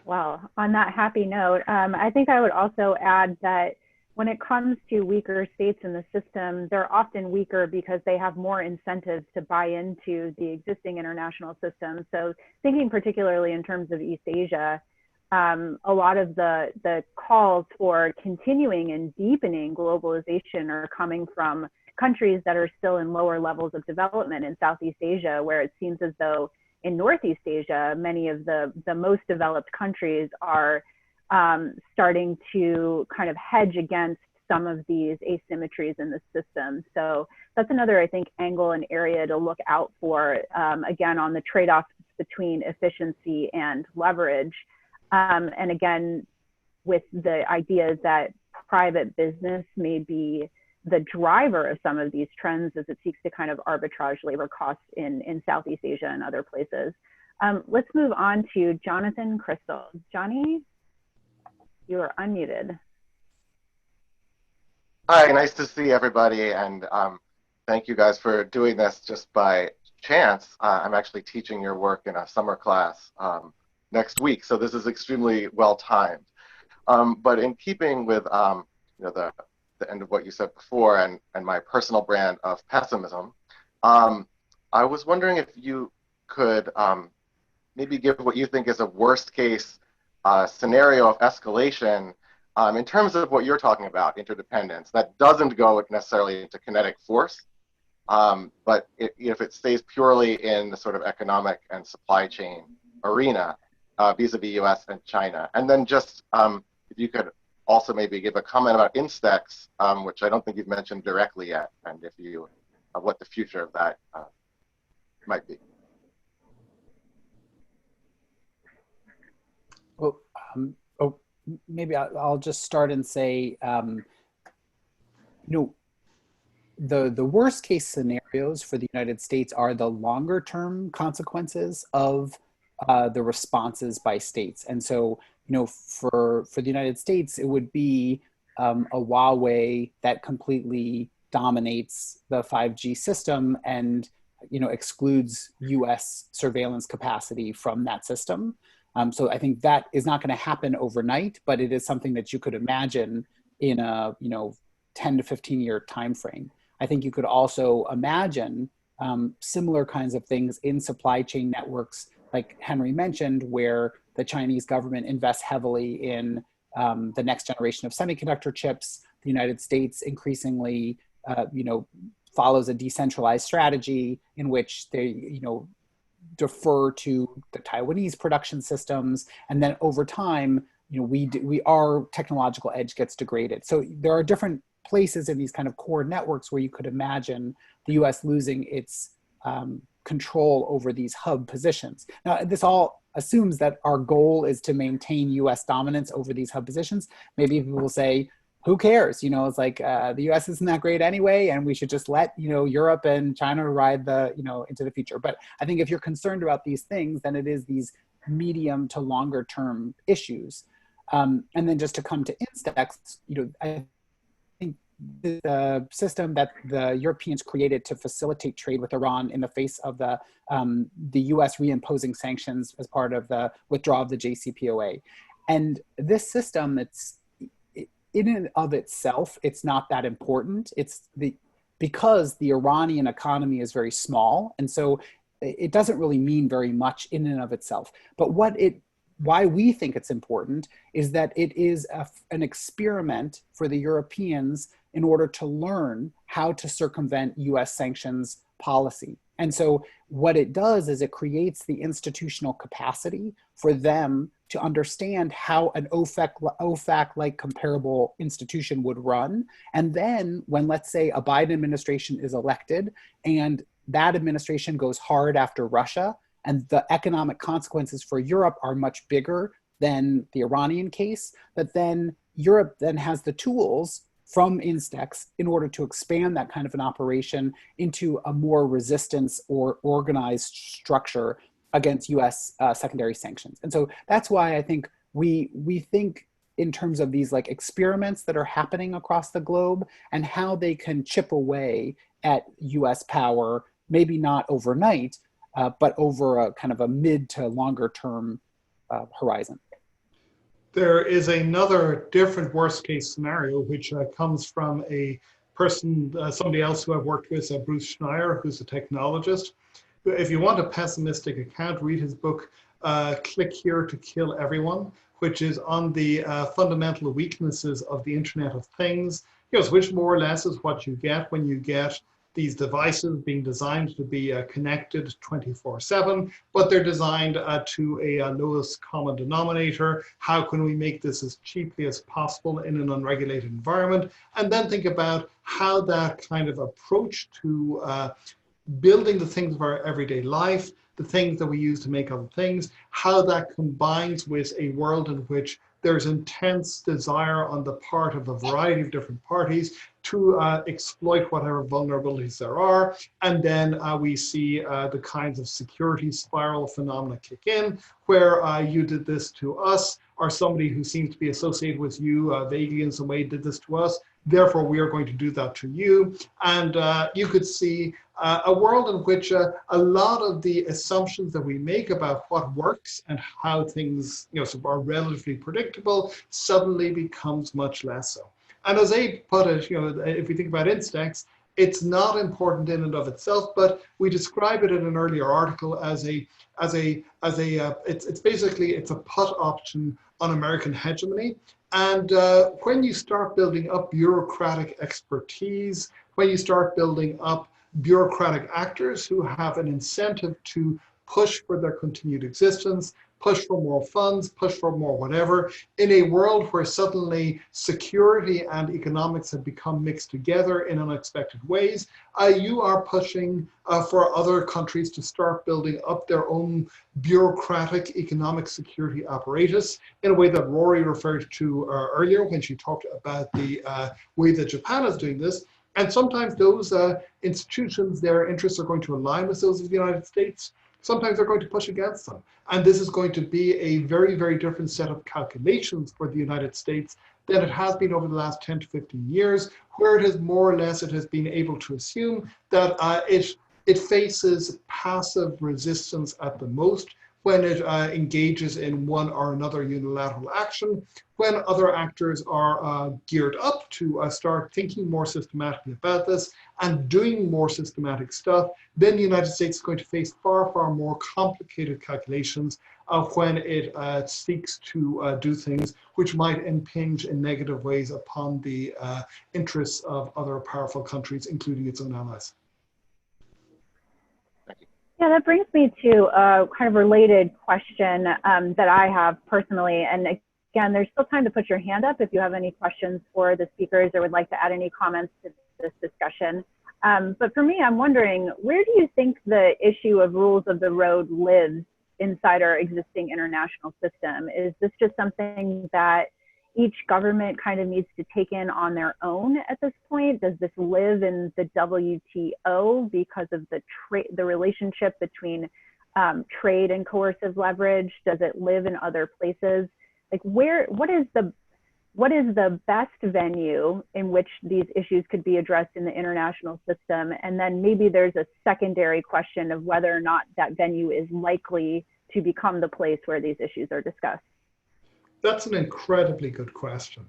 [SPEAKER 1] Well, on that happy note, I think I would also add that when it comes to weaker states in the system, they're often weaker because they have more incentives to buy into the existing international system. So thinking particularly in terms of East Asia, a lot of the calls for continuing and deepening globalization are coming from countries that are still in lower levels of development in Southeast Asia, where it seems as though in Northeast Asia, many of the most developed countries are starting to kind of hedge against some of these asymmetries in the system. So that's another, I think, angle and area to look out for, again, on the trade-offs between efficiency and leverage. And again, with the idea that private business may be the driver of some of these trends as it seeks to kind of arbitrage labor costs in Southeast Asia and other places. Let's move on to Jonathan Crystal. Johnny, you are unmuted.
[SPEAKER 7] Hi, nice to see everybody, and thank you guys for doing this just by chance. I'm actually teaching your work in a summer class next week, so this is extremely well timed. But in keeping with you know, the end of what you said before and my personal brand of pessimism, I was wondering if you could maybe give what you think is a worst case scenario of escalation in terms of what you're talking about, interdependence, that doesn't go necessarily into kinetic force, but if it stays purely in the sort of economic and supply chain arena vis-a-vis US and China. And then just if you could also maybe give a comment about Instex, which I don't think you've mentioned directly yet, and if you, what the future of that might be.
[SPEAKER 3] Well, maybe I'll just start and say, you know, the worst case scenarios for the United States are the longer term consequences of the responses by states. And so, you know, for the United States, it would be a Huawei that completely dominates the 5G system and, you know, excludes US surveillance capacity from that system. So I think that is not going to happen overnight, but it is something that you could imagine in a, you know, 10 to 15 year time frame. I think you could also imagine similar kinds of things in supply chain networks, like Henry mentioned, where the Chinese government invests heavily in the next generation of semiconductor chips. The United States increasingly, you know, follows a decentralized strategy in which they, you know, defer to the Taiwanese production systems, and then over time, you know, our technological edge gets degraded. So there are different places in these kind of core networks where you could imagine the U.S. losing its control over these hub positions. Now, this all assumes that our goal is to maintain U.S. dominance over these hub positions. Maybe people will say, who cares? You know, it's like the U.S. isn't that great anyway, and we should just let, you know, Europe and China ride the, you know, into the future. But I think if you're concerned about these things, then it is these medium to longer term issues. And then just to come to Instex, you know, I think the system that the Europeans created to facilitate trade with Iran in the face of the U.S. reimposing sanctions as part of the withdrawal of the JCPOA. And this system, it's in and of itself, it's not that important. It's because the Iranian economy is very small, and so it doesn't really mean very much in and of itself. But why we think it's important is that it is an experiment for the Europeans in order to learn how to circumvent US sanctions policy. And so what it does is it creates the institutional capacity for them to understand how an OFAC-like comparable institution would run. And then when, let's say, a Biden administration is elected and that administration goes hard after Russia, and the economic consequences for Europe are much bigger than the Iranian case, that then Europe then has the tools from Instex in order to expand that kind of an operation into a more resistance or organized structure against US secondary sanctions. And so that's why I think we think in terms of these like experiments that are happening across the globe and how they can chip away at US power, maybe not overnight, but over a kind of a mid to longer term horizon.
[SPEAKER 2] There is another different worst case scenario, which comes from a person, somebody else who I've worked with, Bruce Schneier, who's a technologist. If you want a pessimistic account, read his book, Click Here to Kill Everyone, which is on the fundamental weaknesses of the Internet of Things, which more or less is what you get when you get these devices being designed to be connected 24/7, but they're designed to a lowest common denominator. How can we make this as cheaply as possible in an unregulated environment? And then think about how that kind of approach to building the things of our everyday life, the things that we use to make other things, how that combines with a world in which there's intense desire on the part of a variety of different parties to exploit whatever vulnerabilities there are. And then we see the kinds of security spiral phenomena kick in, where you did this to us, or somebody who seems to be associated with you vaguely in some way did this to us, therefore we are going to do that to you. And you could see a world in which a lot of the assumptions that we make about what works and how things are relatively predictable suddenly becomes much less so. And as Abe put it, if we think about Instex, it's not important in and of itself, but we describe it in an earlier article as it's basically a put option on American hegemony. And when you start building up bureaucratic expertise, when you start building up bureaucratic actors who have an incentive to push for their continued existence, push for more funds, push for more whatever, in a world where suddenly security and economics have become mixed together in unexpected ways, you are pushing for other countries to start building up their own bureaucratic economic security apparatus in a way that Rory referred to earlier when she talked about the way that Japan is doing this. And sometimes those institutions, their interests are going to align with those of the United States. Sometimes they're going to push against them. And this is going to be a very, very different set of calculations for the United States than it has been over the last 10 to 15 years, where it has more or less, it has been able to assume that it faces passive resistance at the most when it engages in one or another unilateral action. When other actors are geared up to start thinking more systematically about this and doing more systematic stuff, then the United States is going to face far, far more complicated calculations when it seeks to do things which might impinge in negative ways upon the interests of other powerful countries, including its own allies.
[SPEAKER 1] Yeah, that brings me to a kind of related question that I have personally. And again, there's still time to put your hand up if you have any questions for the speakers or would like to add any comments to this discussion. But for me, I'm wondering, where do you think the issue of rules of the road lives inside our existing international system? Is this just something that each government kind of needs to take in on their own at this point? Does this live in the WTO because of the relationship between trade and coercive leverage? Does it live in other places? Like what is the best venue in which these issues could be addressed in the international system? And then maybe there's a secondary question of whether or not that venue is likely to become the place where these issues are discussed.
[SPEAKER 2] That's an incredibly good question.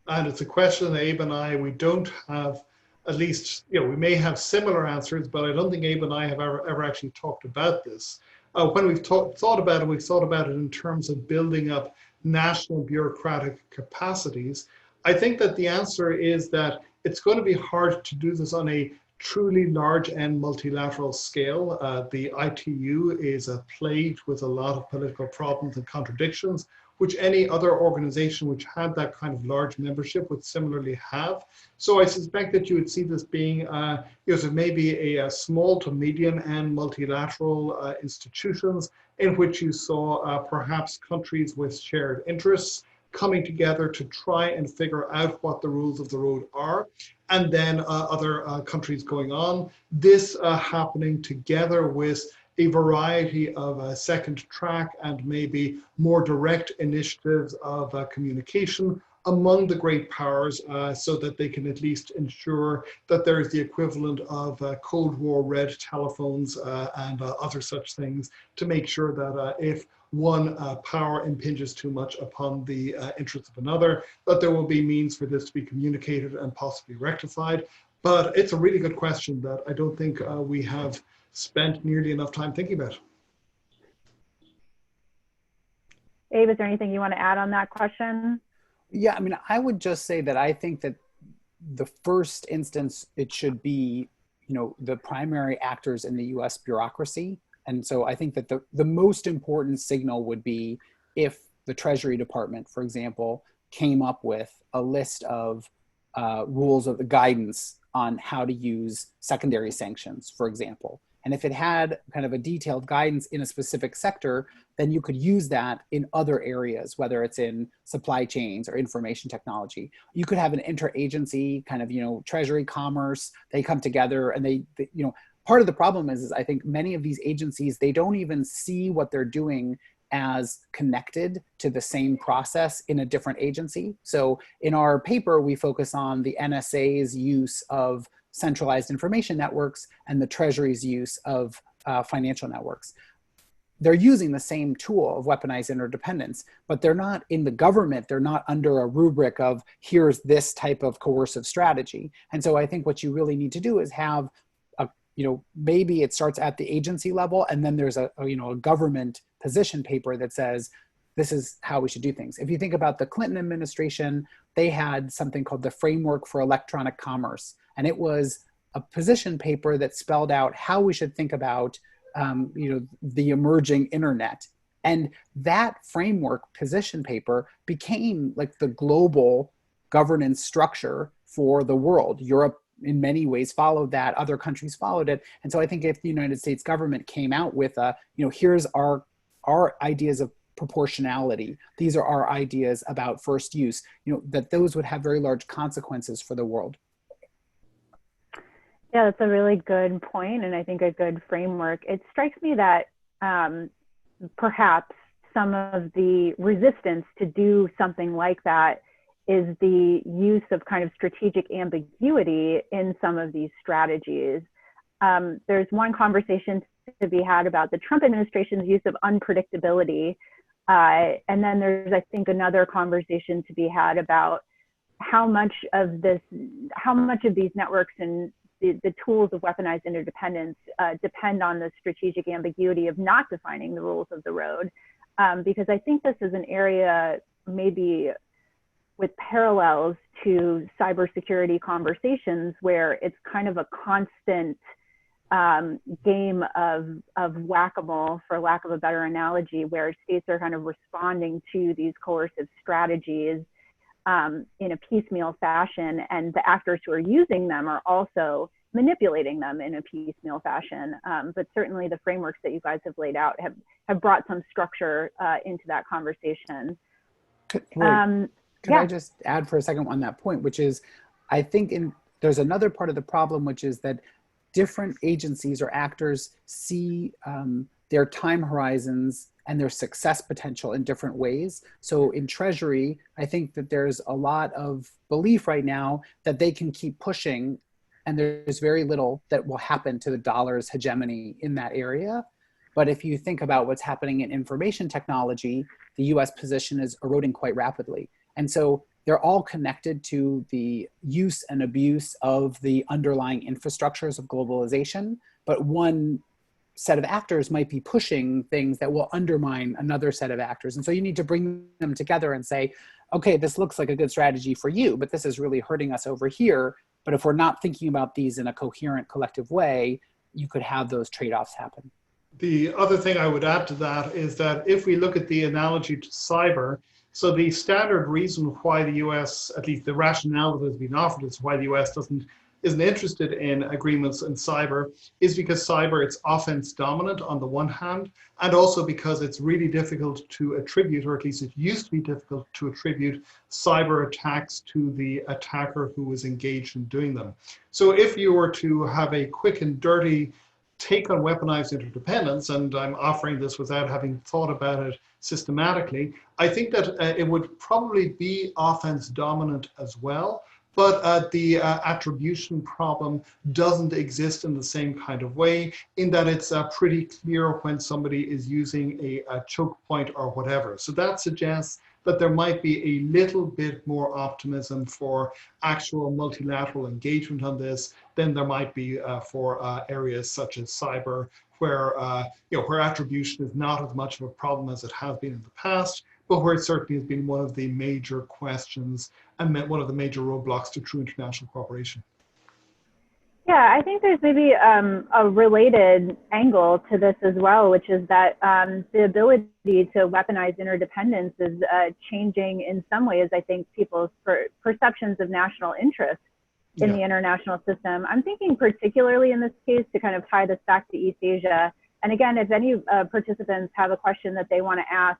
[SPEAKER 2] And it's a question that Abe and I, we don't have, at least, we may have similar answers, but I don't think Abe and I have ever actually talked about this. When we've thought about it, we've thought about it in terms of building up national bureaucratic capacities. I think that the answer is that it's going to be hard to do this on a truly large and multilateral scale. The ITU is plagued with a lot of political problems and contradictions, which any other organization which had that kind of large membership would similarly have. So I suspect that you would see this being so maybe a small to medium and multilateral institutions in which you saw perhaps countries with shared interests coming together to try and figure out what the rules of the road are, and then other countries going on. This happening together with a variety of second track and maybe more direct initiatives of communication among the great powers so that they can at least ensure that there is the equivalent of Cold War red telephones and other such things to make sure that if one power impinges too much upon the interests of another, that there will be means for this to be communicated and possibly rectified. But it's a really good question that I don't think we have spent nearly enough time thinking about.
[SPEAKER 1] Abe, is there anything you want to add on that question?
[SPEAKER 3] Yeah, I mean, I would just say that I think that the first instance, it should be the primary actors in the US bureaucracy. And so I think that the most important signal would be if the Treasury Department, for example, came up with a list of rules of the guidance on how to use secondary sanctions, for example. And if it had kind of a detailed guidance in a specific sector, then you could use that in other areas, whether it's in supply chains or information technology. You could have an interagency kind of, Treasury, Commerce, they come together and they part of the problem is I think many of these agencies, they don't even see what they're doing as connected to the same process in a different agency. So in our paper, we focus on the NSA's use of centralized information networks and the Treasury's use of financial networks. They're using the same tool of weaponized interdependence, but they're not in the government. They're not under a rubric of here's this type of coercive strategy. And so I think what you really need to do is have maybe it starts at the agency level, and then there's a government position paper that says, this is how we should do things. If you think about the Clinton administration, they had something called the Framework for Electronic Commerce. And it was a position paper that spelled out how we should think about the emerging internet. And that framework position paper became like the global governance structure for the world. Europe in many ways followed that, other countries followed it. And so I think if the United States government came out with here's our ideas of proportionality, these are our ideas about first use, that those would have very large consequences for the world.
[SPEAKER 1] Yeah, that's a really good point, and I think a good framework. It strikes me that perhaps some of the resistance to do something like that is the use of kind of strategic ambiguity in some of these strategies. There's one conversation to be had about the Trump administration's use of unpredictability. And then there's, I think, another conversation to be had about how much of these networks and the tools of weaponized interdependence depend on the strategic ambiguity of not defining the rules of the road. Because I think this is an area maybe with parallels to cybersecurity conversations where it's kind of a constant game of whack-a-mole, for lack of a better analogy, where states are kind of responding to these coercive strategies in a piecemeal fashion, and the actors who are using them are also manipulating them in a piecemeal fashion. But certainly the frameworks that you guys have laid out have brought some structure into that conversation.
[SPEAKER 3] Can I just add for a second on that point, which is, I think there's another part of the problem, which is that different agencies or actors see their time horizons and their success potential in different ways. So in Treasury, I think that there's a lot of belief right now that they can keep pushing, and there's very little that will happen to the dollar's hegemony in that area. But if you think about what's happening in information technology, the US position is eroding quite rapidly. And so they're all connected to the use and abuse of the underlying infrastructures of globalization, but one set of actors might be pushing things that will undermine another set of actors. And so you need to bring them together and say, okay, this looks like a good strategy for you, but this is really hurting us over here. But if we're not thinking about these in a coherent collective way, you could have those trade-offs happen.
[SPEAKER 2] The other thing I would add to that is that if we look at the analogy to cyber, so the standard reason why the US, at least the rationale that has been offered is why the US isn't interested in agreements in cyber, is because cyber, it's offense dominant on the one hand, and also because it's really difficult to attribute, or at least it used to be difficult to attribute cyber attacks to the attacker who was engaged in doing them. So if you were to have a quick and dirty take on weaponized interdependence, and I'm offering this without having thought about it systematically, I think that it would probably be offense dominant as well, but the attribution problem doesn't exist in the same kind of way, in that it's pretty clear when somebody is using a choke point or whatever. So that suggests that there might be a little bit more optimism for actual multilateral engagement on this than there might be for areas such as cyber, where where attribution is not as much of a problem as it has been in the past, but where it certainly has been one of the major questions and one of the major roadblocks to true international cooperation.
[SPEAKER 1] Yeah, I think there's maybe a related angle to this as well, which is that the ability to weaponize interdependence is changing in some ways, I think, people's perceptions of national interest in the international system. I'm thinking particularly in this case to kind of tie this back to East Asia. And again, if any participants have a question that they want to ask,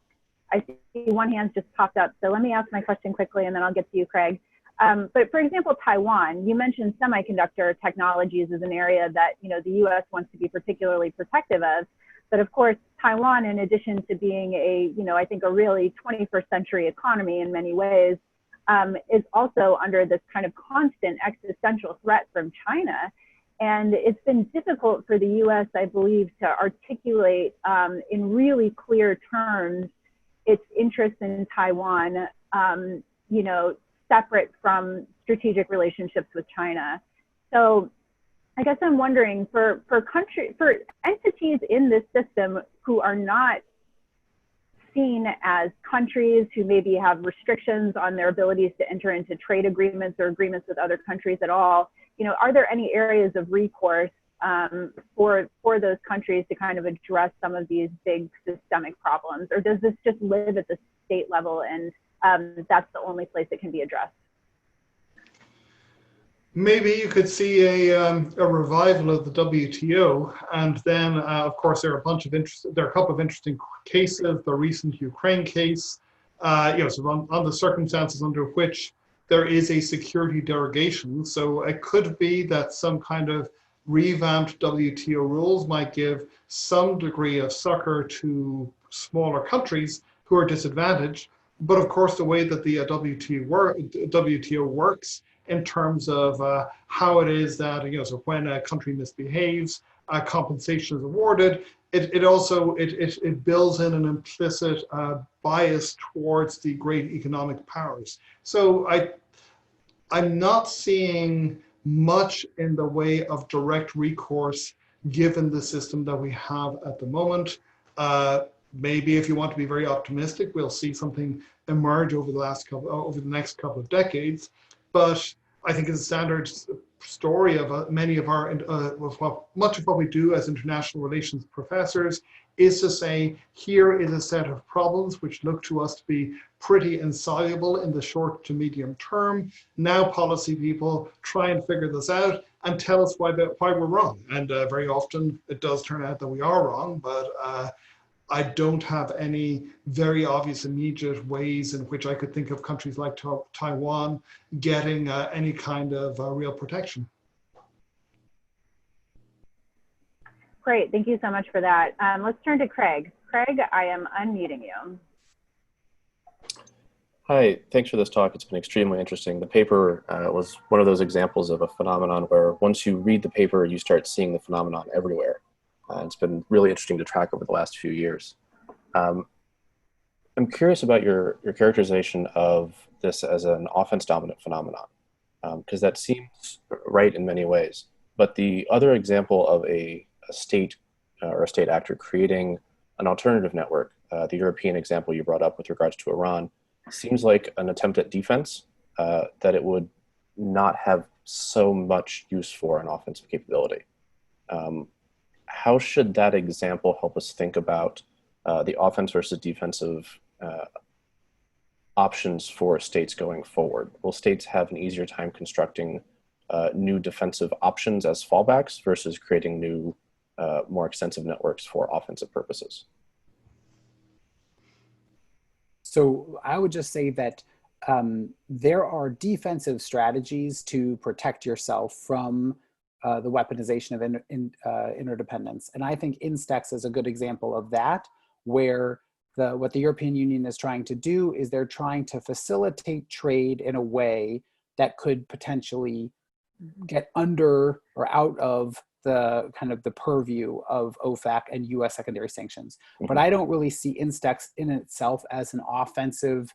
[SPEAKER 1] I see one hand just popped up. So let me ask my question quickly and then I'll get to you, Craig. But for example, Taiwan, you mentioned semiconductor technologies as an area that, you know, the US wants to be particularly protective of. But of course, Taiwan, in addition to being a, you know, I think a really 21st century economy in many ways, is also under this kind of constant existential threat from China. And it's been difficult for the US, I believe, to articulate in really clear terms its interest in Taiwan, you know, separate from strategic relationships with China. So I guess I'm wondering for entities in this system who are not seen as countries, who maybe have restrictions on their abilities to enter into trade agreements or agreements with other countries at all, you know, are there any areas of recourse for those countries to kind of address some of these big systemic problems? Or does this just live at the state level and that's the only place it can be addressed?
[SPEAKER 2] Maybe you could see a revival of the WTO, and then of course there are a couple of interesting cases. The recent Ukraine case, you know, so on the circumstances under which there is a security derogation. So it could be that some kind of revamped WTO rules might give some degree of succor to smaller countries who are disadvantaged. But of course, the way that the WTO works in terms of how it is that, you know, so when a country misbehaves, compensation is awarded. It also builds in an implicit bias towards the great economic powers. So I'm not seeing much in the way of direct recourse given the system that we have at the moment. Maybe if you want to be very optimistic, we'll see something emerge over the next couple of decades. But I think it's a standard story of much of what we do as international relations professors is to say, here is a set of problems which look to us to be pretty insoluble in the short to medium term. Now policy people try and figure this out and tell us why we're wrong. And very often it does turn out that we are wrong, but I don't have any very obvious immediate ways in which I could think of countries like Taiwan getting any kind of real protection.
[SPEAKER 1] Great, thank you so much for that. Let's turn to Craig. Craig, I am unmuting you.
[SPEAKER 8] Hi, thanks for this talk. It's been extremely interesting. The paper was one of those examples of a phenomenon where once you read the paper, you start seeing the phenomenon everywhere. It's been really interesting to track over the last few years. I'm curious about your characterization of this as an offense-dominant phenomenon, because that seems right in many ways. But the other example of a state or a state actor creating an alternative network, the European example you brought up with regards to Iran, seems like an attempt at defense that it would not have so much use for an offensive capability. How should that example help us think about the offense versus defensive options for states going forward? Will states have an easier time constructing new defensive options as fallbacks versus creating new, more extensive networks for offensive purposes?
[SPEAKER 3] So I would just say that there are defensive strategies to protect yourself from the weaponization of interdependence. And I think Instex is a good example of that, where what the European Union is trying to do is they're trying to facilitate trade in a way that could potentially get under or out of the kind of the purview of OFAC and US secondary sanctions. But I don't really see Instex in itself as an offensive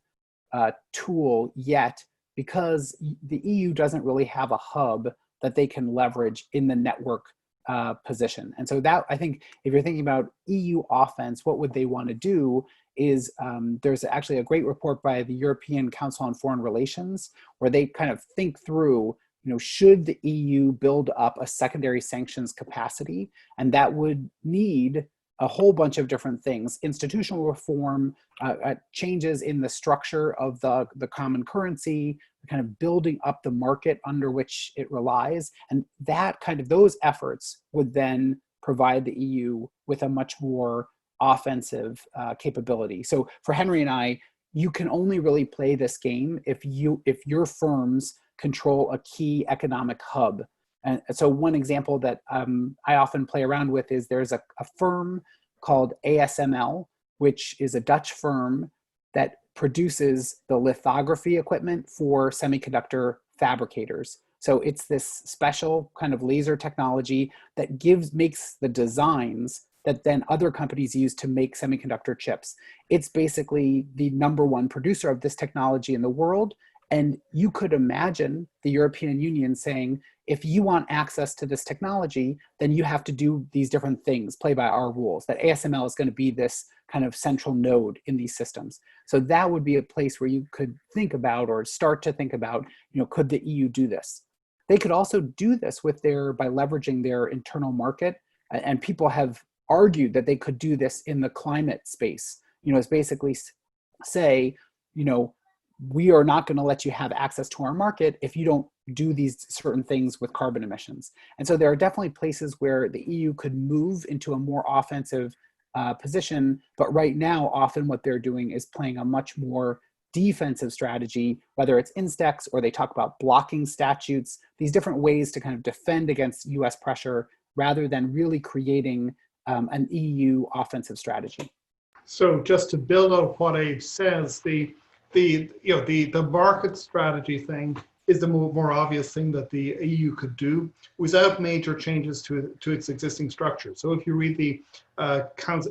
[SPEAKER 3] tool yet, because the EU doesn't really have a hub that they can leverage in the network position. And so that, I think, if you're thinking about EU offense, what would they want to do is, there's actually a great report by the European Council on Foreign Relations where they kind of think through, should the EU build up a secondary sanctions capacity? And that would need a whole bunch of different things: institutional reform, changes in the structure of the common currency, kind of building up the market under which it relies. And those efforts would then provide the EU with a much more offensive capability. So for Henry and I, you can only really play this game if your firms control a key economic hub. And so one example that I often play around with is there's a firm called ASML, which is a Dutch firm that produces the lithography equipment for semiconductor fabricators. So it's this special kind of laser technology that makes the designs that then other companies use to make semiconductor chips. It's basically the #1 producer of this technology in the world. And you could imagine the European Union saying, if you want access to this technology, then you have to do these different things, play by our rules, that ASML is going to be this kind of central node in these systems. So that would be a place where you could think about, or start to think about, could the EU do this? They could also do this by leveraging their internal market. And people have argued that they could do this in the climate space. It's basically say, we are not going to let you have access to our market if you don't do these certain things with carbon emissions. And so there are definitely places where the EU could move into a more offensive position, but right now, often what they're doing is playing a much more defensive strategy, whether it's instex or they talk about blocking statutes, these different ways to kind of defend against US pressure rather than really creating an EU offensive strategy.
[SPEAKER 2] So just to build on what Abe says, the market strategy thing is the more obvious thing that the EU could do without major changes to its existing structure. So if you read the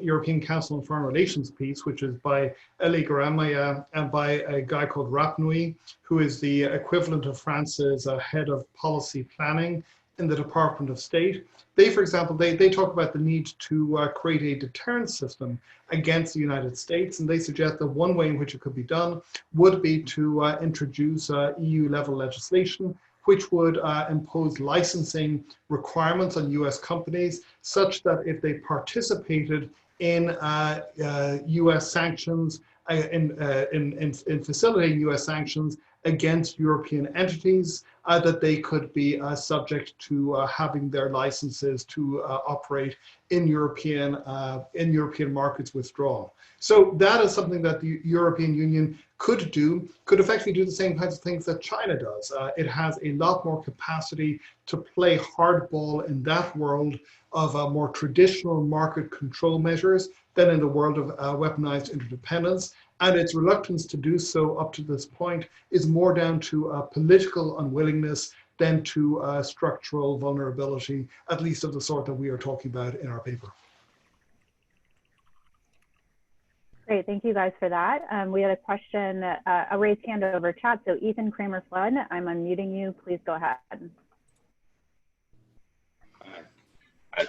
[SPEAKER 2] European Council on Foreign Relations piece, which is by Elie Garamaya and by a guy called Rapnouil, who is the equivalent of France's head of policy planning in the Department of State. They, for example, they talk about the need to create a deterrence system against the United States, and they suggest that one way in which it could be done would be to introduce EU-level legislation, which would impose licensing requirements on US companies, such that if they participated in US sanctions, in facilitating US sanctions against European entities, that they could be subject to having their licenses to operate in European markets withdrawn. So that is something that the European Union could effectively do the same kinds of things that China does. It has a lot more capacity to play hardball in that world of more traditional market control measures than in the world of weaponized interdependence. And its reluctance to do so up to this point is more down to political unwillingness than to structural vulnerability, at least of the sort that we are talking about in our paper.
[SPEAKER 1] Great, thank you guys for that. We had a question, a raised hand over chat. So Ethan Kramer-Flood, I'm unmuting you. Please go ahead.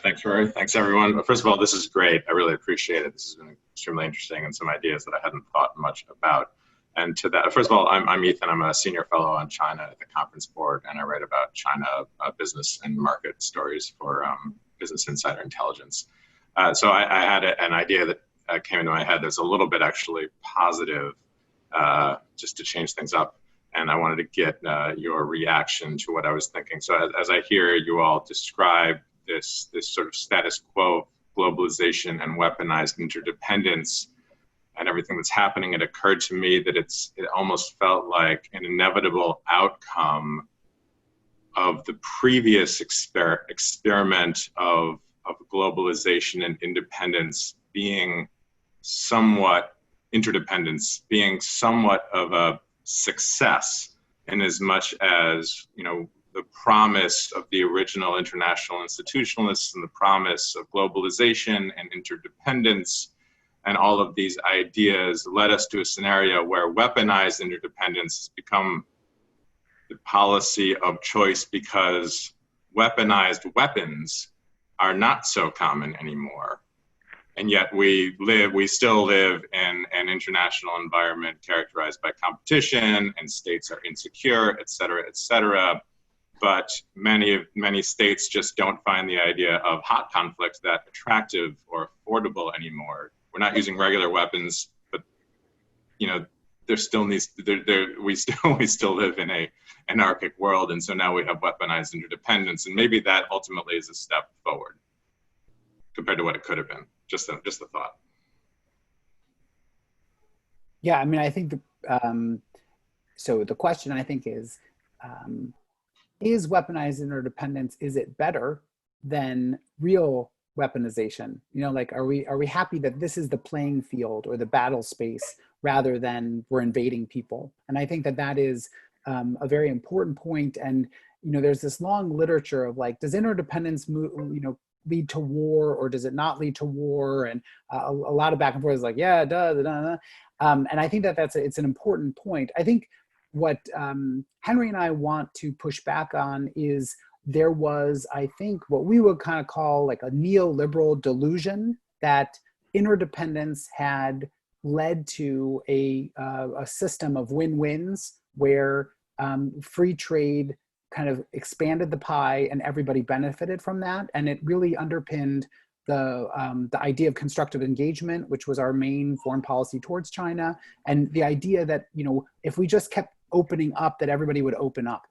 [SPEAKER 9] Thanks, Rory. Thanks, everyone. First of all, this is great. I really appreciate it. This has been extremely interesting and some ideas that I hadn't thought much about. And to that, first of all, I'm Ethan. I'm a senior fellow on China at the Conference Board, and I write about China business and market stories for Business Insider Intelligence. So I had an idea that came into my head that's a little bit actually positive, just to change things up. And I wanted to get your reaction to what I was thinking. So as I hear you all describe this sort of status quo, globalization and weaponized interdependence and everything that's happening, it occurred to me that it almost felt like an inevitable outcome of the previous experiment of globalization and independence being somewhat, interdependence being somewhat of a success, in as much as, the promise of the original international institutionalists and the promise of globalization and interdependence and all of these ideas led us to a scenario where weaponized interdependence has become the policy of choice, because weaponized weapons are not so common anymore. And yet we still live in an international environment characterized by competition, and states are insecure, et cetera, et cetera. but many states just don't find the idea of hot conflict that attractive or affordable anymore. We're not using regular weapons, but there still needs we still live in a anarchic world, and so now we have weaponized interdependence, and maybe that ultimately is a step forward compared to what it could have been. Just a thought.
[SPEAKER 3] Yeah, I mean, I think so the question, I think, is weaponized interdependence, is it better than real weaponization? Like, are we happy that this is the playing field or the battle space rather than we're invading people? And I think that is a very important point. And there's this long literature of like, does interdependence lead to war, or does it not lead to war? And a lot of back and forth is like, yeah, it does. And I think it's an important point. I think what Henry and I want to push back on is there was, I think, what we would kind of call like a neoliberal delusion that interdependence had led to a system of win-wins where free trade kind of expanded the pie and everybody benefited from that. And it really underpinned the idea of constructive engagement, which was our main foreign policy towards China, and the idea that if we just kept opening up, that everybody would open up.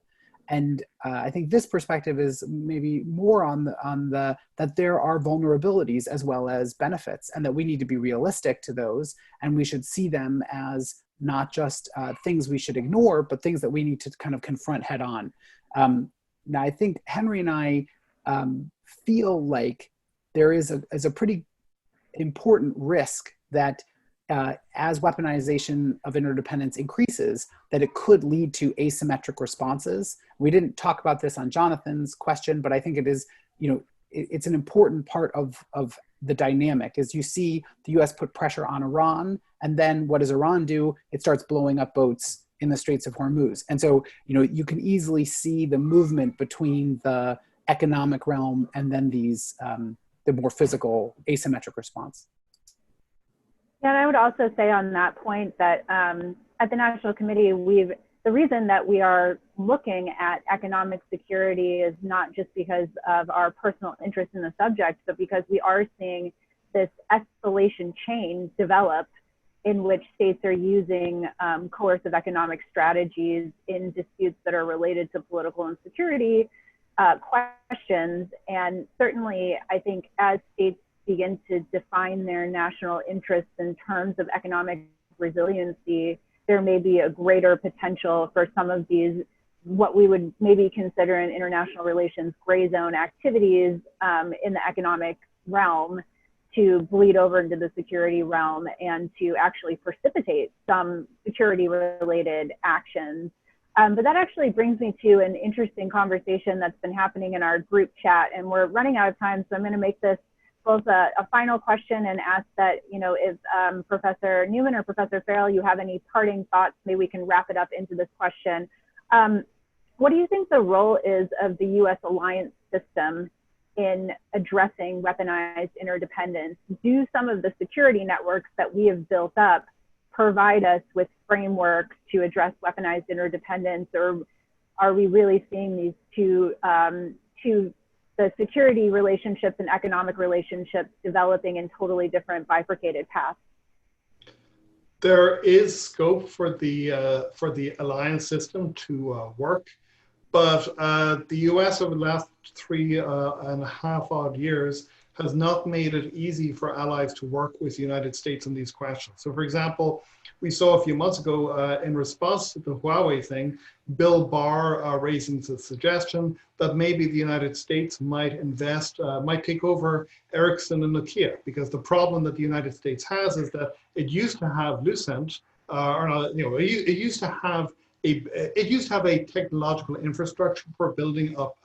[SPEAKER 3] And I think this perspective is maybe more on the that there are vulnerabilities as well as benefits, and that we need to be realistic to those, and we should see them as not just things we should ignore, but things that we need to kind of confront head on. Now, I think Henry and I feel like there is a pretty important risk that as weaponization of interdependence increases, that it could lead to asymmetric responses. We didn't talk about this on Jonathan's question, but I think it is, it's an important part of the dynamic. As you see the US put pressure on Iran, and then what does Iran do? It starts blowing up boats in the Straits of Hormuz. And so, you can easily see the movement between the economic realm and then these, the more physical asymmetric response.
[SPEAKER 1] Yeah, and I would also say on that point that at the National Committee, the reason that we are looking at economic security is not just because of our personal interest in the subject, but because we are seeing this escalation chain develop in which states are using coercive economic strategies in disputes that are related to political and security questions. And certainly, I think as states begin to define their national interests in terms of economic resiliency, there may be a greater potential for some of these, what we would maybe consider in international relations, gray zone activities in the economic realm to bleed over into the security realm and to actually precipitate some security related actions. But that actually brings me to an interesting conversation that's been happening in our group chat, and we're running out of time, so I'm going to make this both a final question and ask that, if Professor Newman or Professor Farrell, you have any parting thoughts, maybe we can wrap it up into this question. What do you think the role is of the US alliance system in addressing weaponized interdependence? Do some of the security networks that we have built up provide us with frameworks to address weaponized interdependence, or are we really seeing these two the security relationships and economic relationships developing in totally different bifurcated paths?
[SPEAKER 2] There is scope for the alliance system to work, but the US over the last 3.5 odd years has not made it easy for allies to work with the United States on these questions. So for example, we saw a few months ago in response to the Huawei thing, Bill Barr raising the suggestion that maybe the United States might take over Ericsson and Nokia, because the problem that the United States has is that it used to have Lucent, it used to have a technological infrastructure for building up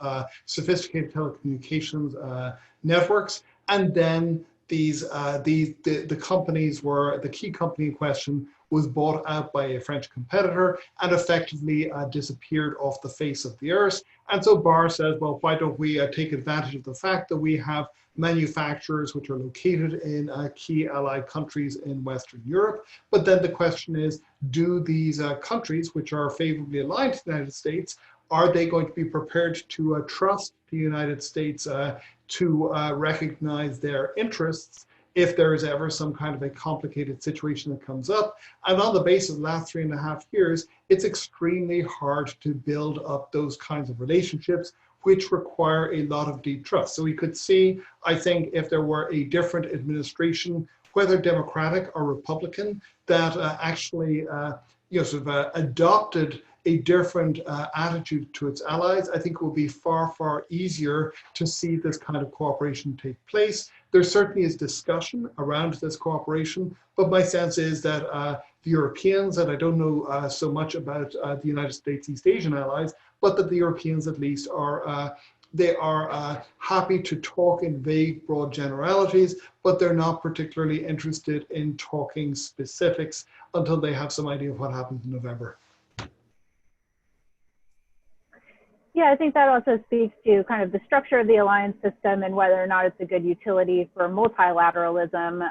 [SPEAKER 2] sophisticated telecommunications networks, and then the companies were, the key company in question was bought out by a French competitor and effectively disappeared off the face of the earth. And so Barr says, well, why don't we take advantage of the fact that we have manufacturers which are located in key allied countries in Western Europe. But then the question is, do these countries, which are favorably aligned to the United States, Are they going to be prepared to trust the United States to recognize their interests if there is ever some kind of a complicated situation that comes up? And on the basis of the last 3.5 years, it's extremely hard to build up those kinds of relationships, which require a lot of deep trust. So we could see, I think, if there were a different administration, whether Democratic or Republican, that actually adopted a different attitude to its allies, I think it will be far, far easier to see this kind of cooperation take place. There certainly is discussion around this cooperation, but my sense is that the Europeans, and I don't know so much about the United States East Asian allies, but that the Europeans at least are happy to talk in vague, broad generalities, but they're not particularly interested in talking specifics until they have some idea of what happens in November.
[SPEAKER 1] Yeah, I think that also speaks to kind of the structure of the alliance system and whether or not it's a good utility for multilateralism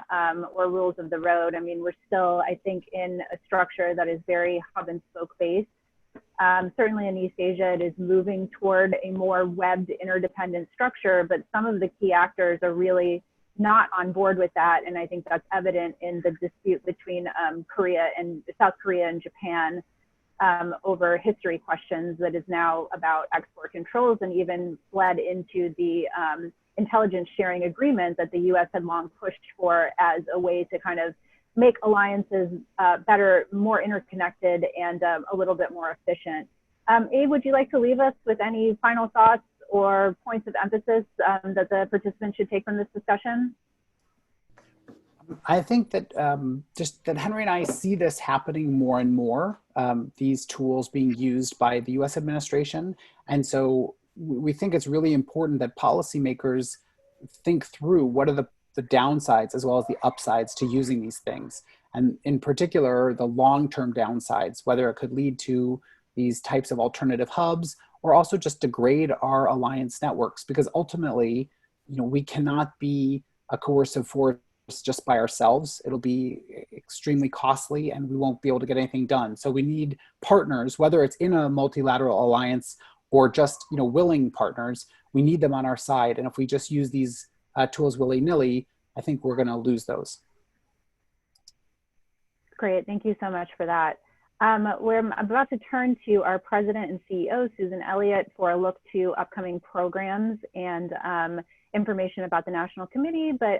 [SPEAKER 1] or rules of the road. I mean, we're still, I think, in a structure that is very hub and spoke based. Certainly in East Asia, it is moving toward a more webbed interdependent structure, but some of the key actors are really not on board with that. And I think that's evident in the dispute between South Korea and Japan over history questions that is now about export controls and even bled into the intelligence sharing agreement that the US had long pushed for as a way to kind of make alliances better, more interconnected, and a little bit more efficient. Abe, would you like to leave us with any final thoughts or points of emphasis that the participants should take from this discussion?
[SPEAKER 3] I think that just that Henry and I see this happening more and more, these tools being used by the US administration. And so we think it's really important that policymakers think through what are the downsides as well as the upsides to using these things. And in particular, the long-term downsides, whether it could lead to these types of alternative hubs or also just degrade our alliance networks, because ultimately, we cannot be a coercive force just by ourselves. It'll be extremely costly and we won't be able to get anything done. So we need partners, whether it's in a multilateral alliance or just willing partners. We need them on our side. And if we just use these tools willy-nilly, I think we're going to lose those.
[SPEAKER 1] Great, thank you so much for that. We're about to turn to our president and CEO, Susan Elliott, for a look to upcoming programs and information about the National Committee. But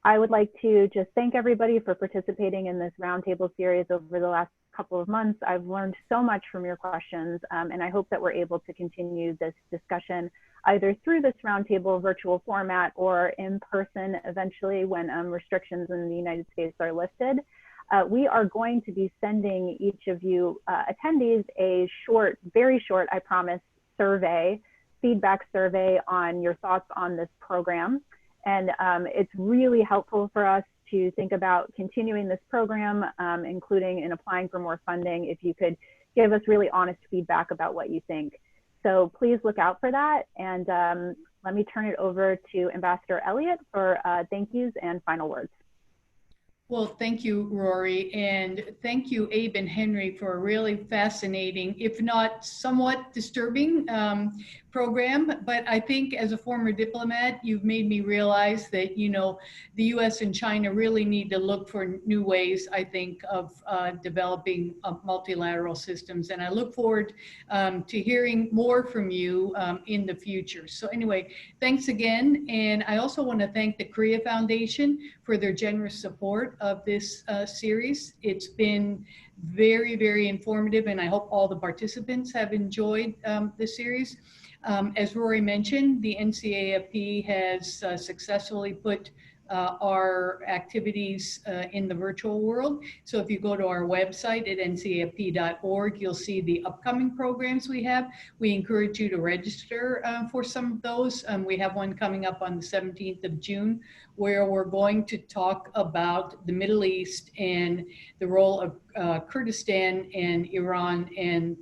[SPEAKER 1] I would like to just thank everybody for participating in this roundtable series over the last couple of months. I've learned so much from your questions, and I hope that we're able to continue this discussion either through this roundtable virtual format or in person eventually when restrictions in the United States are lifted. We are going to be sending each of you attendees a short, very short, I promise, feedback survey on your thoughts on this program. And it's really helpful for us to think about continuing this program, including in applying for more funding, if you could give us really honest feedback about what you think. So please look out for that. And let me turn it over to Ambassador Elliott for thank yous and final words.
[SPEAKER 10] Well, thank you, Rory, and thank you, Abe and Henry, for a really fascinating, if not somewhat disturbing program. But I think as a former diplomat, you've made me realize that, the US and China really need to look for new ways, I think, of developing multilateral systems. And I look forward to hearing more from you in the future. So anyway, thanks again. And I also want to thank the Korea Foundation for their generous support of this series. It's been very, very informative, and I hope all the participants have enjoyed the series. As Rory mentioned, the NCAFP has successfully put our activities in the virtual world. So if you go to our website at ncafp.org, you'll see the upcoming programs we have. We encourage you to register for some of those. We have one coming up on the 17th of June, where we're going to talk about the Middle East and the role of Kurdistan and Iran and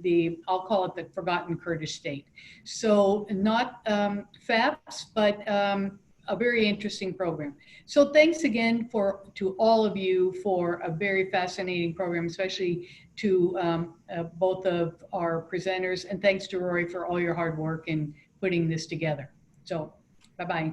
[SPEAKER 10] I'll call it the forgotten Kurdish state. So not FAPS, but a very interesting program. So thanks again to all of you for a very fascinating program, especially to both of our presenters, and thanks to Rory for all your hard work in putting this together. So bye-bye.